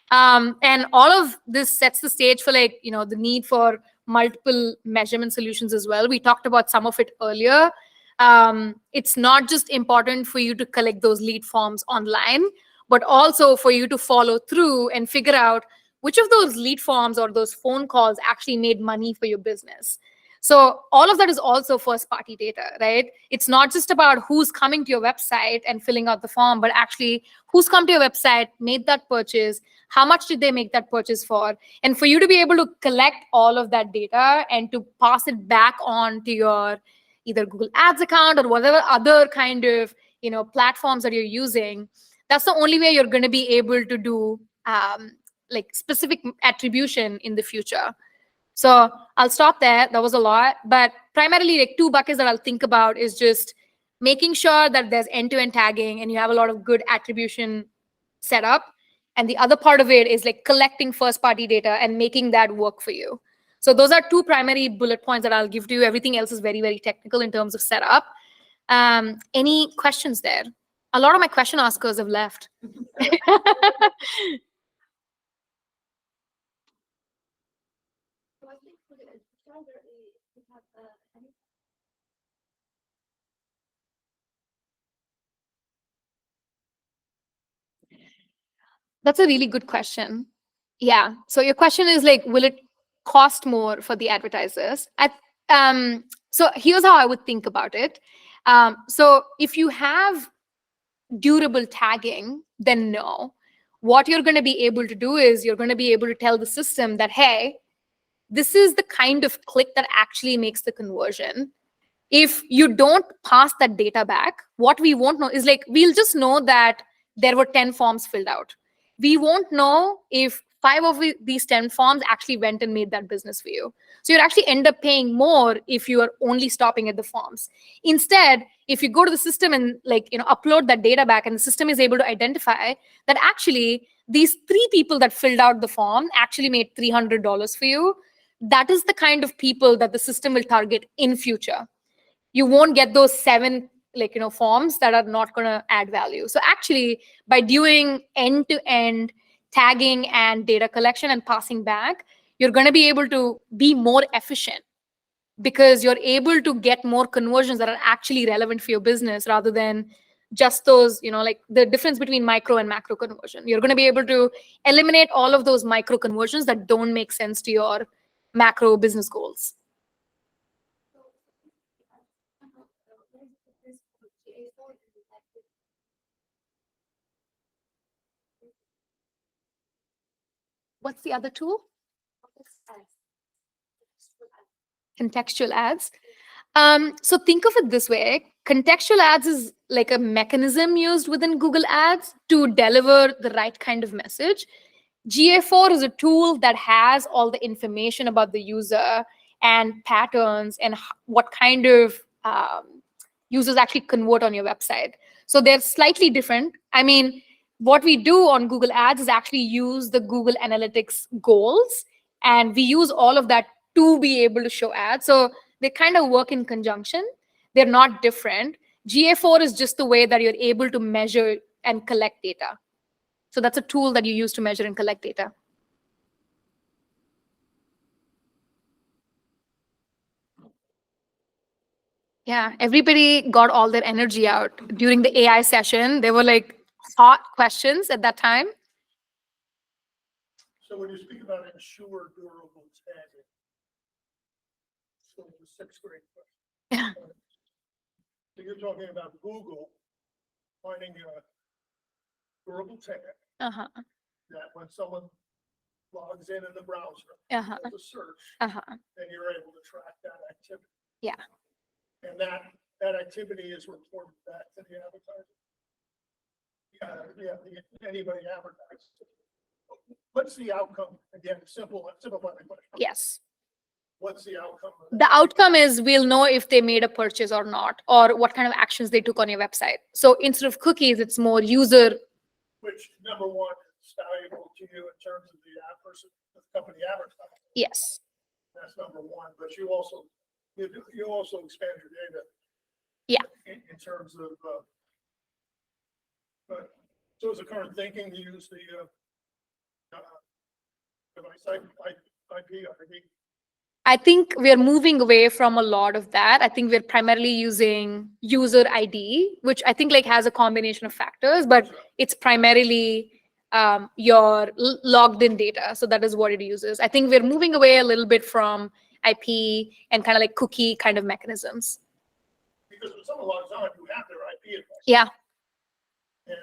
And all of this sets the stage for like, the need for multiple measurement solutions as well. We talked about some of it earlier. It's not just important for you to collect those lead forms online, but also for you to follow through and figure out which of those lead forms or those phone calls actually made money for your business. So all of that is also first party data, right? It's not just about who's coming to your website and filling out the form, but actually who's come to your website, made that purchase, how much did they make that purchase for? And for you to be able to collect all of that data and to pass it back on to your either Google Ads account or whatever other kind of platforms that you're using, that's the only way you're going to be able to do like specific attribution in the future. So I'll stop there. That was a lot, but primarily like two buckets that I'll think about is just making sure that there's end-to-end tagging and you have a lot of good attribution set up. And the other part of it is like collecting first-party data and making that work for you. So those are two primary bullet points that I'll give to you. Everything else is very, very technical in terms of setup. Any questions there? A lot of my question askers have left. That's a really good question. Yeah. So your question is like, will it cost more for the advertisers? So here's how I would think about it. So if you have durable tagging, then no. What you're going to be able to do is you're going to be able to tell the system that, hey, this is the kind of click that actually makes the conversion. If you don't pass that data back, what we won't know is like, we'll just know that there were 10 forms filled out. We won't know if 5 of these 10 forms actually went and made that business for you. So you'd actually end up paying more if you are only stopping at the forms. Instead, if you go to the system and upload that data back, and the system is able to identify that actually these 3 people that filled out the form actually made $300 for you, that is the kind of people that the system will target in future. You won't get those 7 forms that are not going to add value. So actually, by doing end-to-end tagging and data collection and passing back, you're going to be able to be more efficient, because you're able to get more conversions that are actually relevant for your business, rather than just those, like the difference between micro and macro conversion. You're going to be able to eliminate all of those micro conversions that don't make sense to your macro business goals. What's the other tool? Contextual ads. So think of it this way. Contextual ads is like a mechanism used within Google Ads to deliver the right kind of message. GA4 is a tool that has all the information about the user and patterns and what kind of users actually convert on your website. So they're slightly different. I mean, what we do on Google Ads is actually use the Google Analytics goals, and we use all of that to be able to show ads. So they kind of work in conjunction. They're not different. GA4 is just the way that you're able to measure and collect data. So that's a tool that you use to measure and collect data. Yeah, everybody got all their energy out during the AI session. There were like hot questions at that time. So when you speak about ensure durable tagging, so the 6th grade question. Yeah. So you're talking about Google finding a durable tag Uh-huh. that when someone logs in the browser, Uh-huh. does a search, Uh-huh. then you're able to track that activity. Yeah. And that activity is reported back to the advertiser. Anybody advertises. What's the outcome? Again, simplify the question. Yes. What's the outcome? The outcome is we'll know if they made a purchase or not, or what kind of actions they took on your website. So instead of cookies, it's more user. Which, number one, is valuable to you in terms of the company advertising. Yes. That's number one. But you also expand your data. Yeah. In terms of. So is the current thinking to use the device IP? I think we're moving away from a lot of that. I think we're primarily using user ID, which I think has a combination of factors, but it's primarily your logged in data. So that is what it uses. I think we're moving away a little bit from IP and kind of cookie kind of mechanisms. Because when someone logs on, you have their IP address. Yeah. And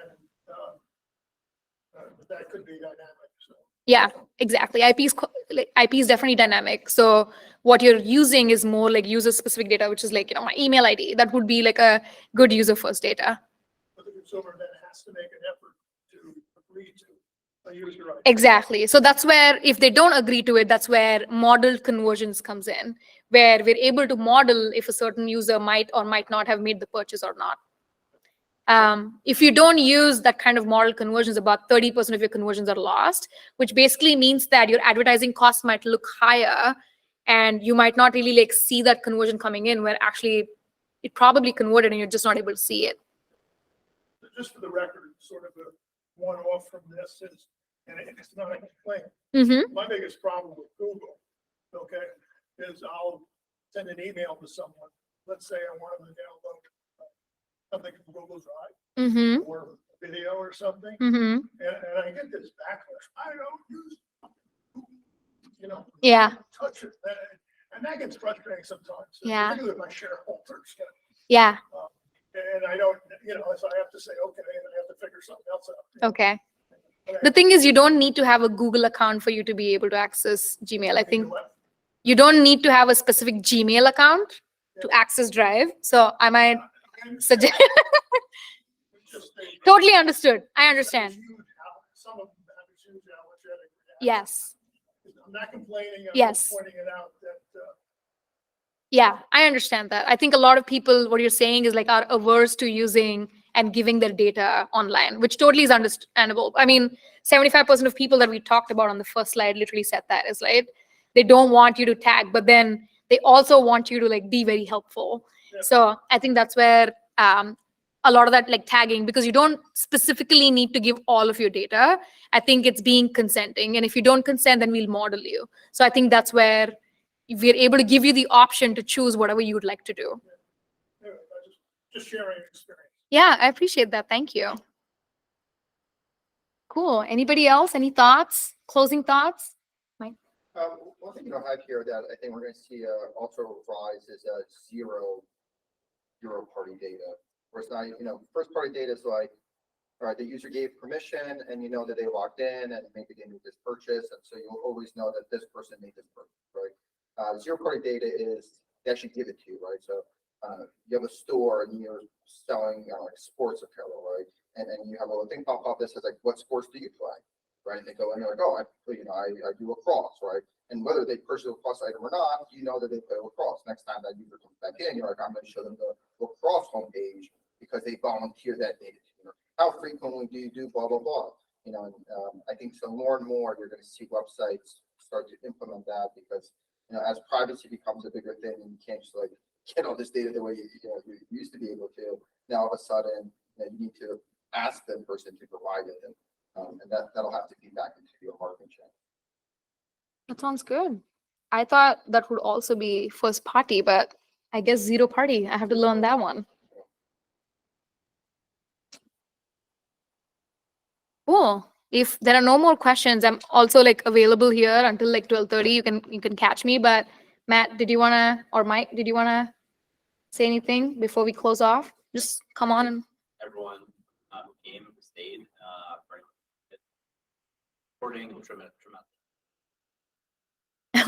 that could be dynamic. So. Yeah, exactly. IP is definitely dynamic. So what you're using is more user specific data, which is my email ID. That would be a good user first data. But the consumer then has to make an effort to agree to a user ID. Exactly. So that's where, if they don't agree to it, that's where modeled conversions comes in, where we're able to model if a certain user might or might not have made the purchase or not. If you don't use that kind of model conversions, about 30% of your conversions are lost, which basically means that your advertising costs might look higher and you might not really see that conversion coming in, where actually it probably converted and you're just not able to see it. Just for the record, sort of a one-off from this is, and it's not a complaint. Mm-hmm. My biggest problem with Google, okay, is I'll send an email to someone. Let's say I want them to download something from Google Drive, Mm-hmm. or a video or something, Mm-hmm. and I get this backlash. I don't use, Yeah. touch it, and that gets frustrating sometimes. Yeah. Particularly with my shareholders. Yeah. And I don't, so I have to say, okay, and I have to figure something else out. Okay. But I The thing is, you don't need to have a Google account for you to be able to access Gmail. I need to think what? you don't need to have a specific Gmail account to access Drive. So I might suggest. Just they- Totally understood. I understand. Some of them have a huge allergic. Yes. I'm not complaining. I'm Yes. just pointing it out that, Yeah, I understand that. I think a lot of people, what you're saying is like are averse to using and giving their data online, which totally is understandable. I mean, 75% of people that we talked about on the first slide literally said that is like, they don't want you to tag, but then they also want you to like be very helpful. Yeah. So I think that's where a lot of that like tagging, because you don't specifically need to give all of your data. I think it's being consenting. And if you don't consent, then we'll model you. So I think that's where we're able to give you the option to choose whatever you would like to do. anyway, just sharing experience. Yeah, I appreciate that. Thank you. Cool. Anybody else? Any thoughts? Closing thoughts? One thing you don't have here that I think we're gonna see also rise is zero party data. Where it's not, first party data is like, all right, the user gave permission and you know that they logged in and maybe they made this purchase. And so you'll always know that this person made this purchase, right? Zero party data is they actually give it to you, right? So you have a store and you're selling like sports apparel, right? And you have a little thing pop up that says like, what sports do you play? Right? And they go in there like, oh, I do lacrosse, right? And whether they purchase a lacrosse item or not, you know that they play lacrosse. Next time that user comes back in, you're like, I'm going to show them the lacrosse homepage because they volunteer that data to you. How frequently do you do blah, blah, blah? And I think so more and more you're going to see websites start to implement that because, as privacy becomes a bigger thing and you can't just like get all this data the way you used to be able to. Now all of a sudden, you need to ask the person to provide it. And that'll have to feed back into your marketing channel. That sounds good. I thought that would also be first party, but I guess zero party. I have to learn that one. Cool. If there are no more questions, I'm also like available here until like 12:30. You can catch me. But Matt, did you wanna, or Mike, did you wanna say anything before we close off? Just come on and. Everyone who came, who stayed, for recording, tremendous. Yeah,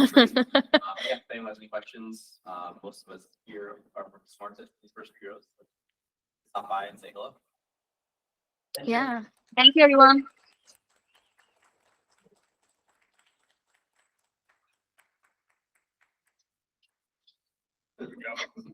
if anyone has any questions, most of us here are from SmartSites, these first heroes. Stop by and say hello. Yeah. Thank you, everyone. There we go.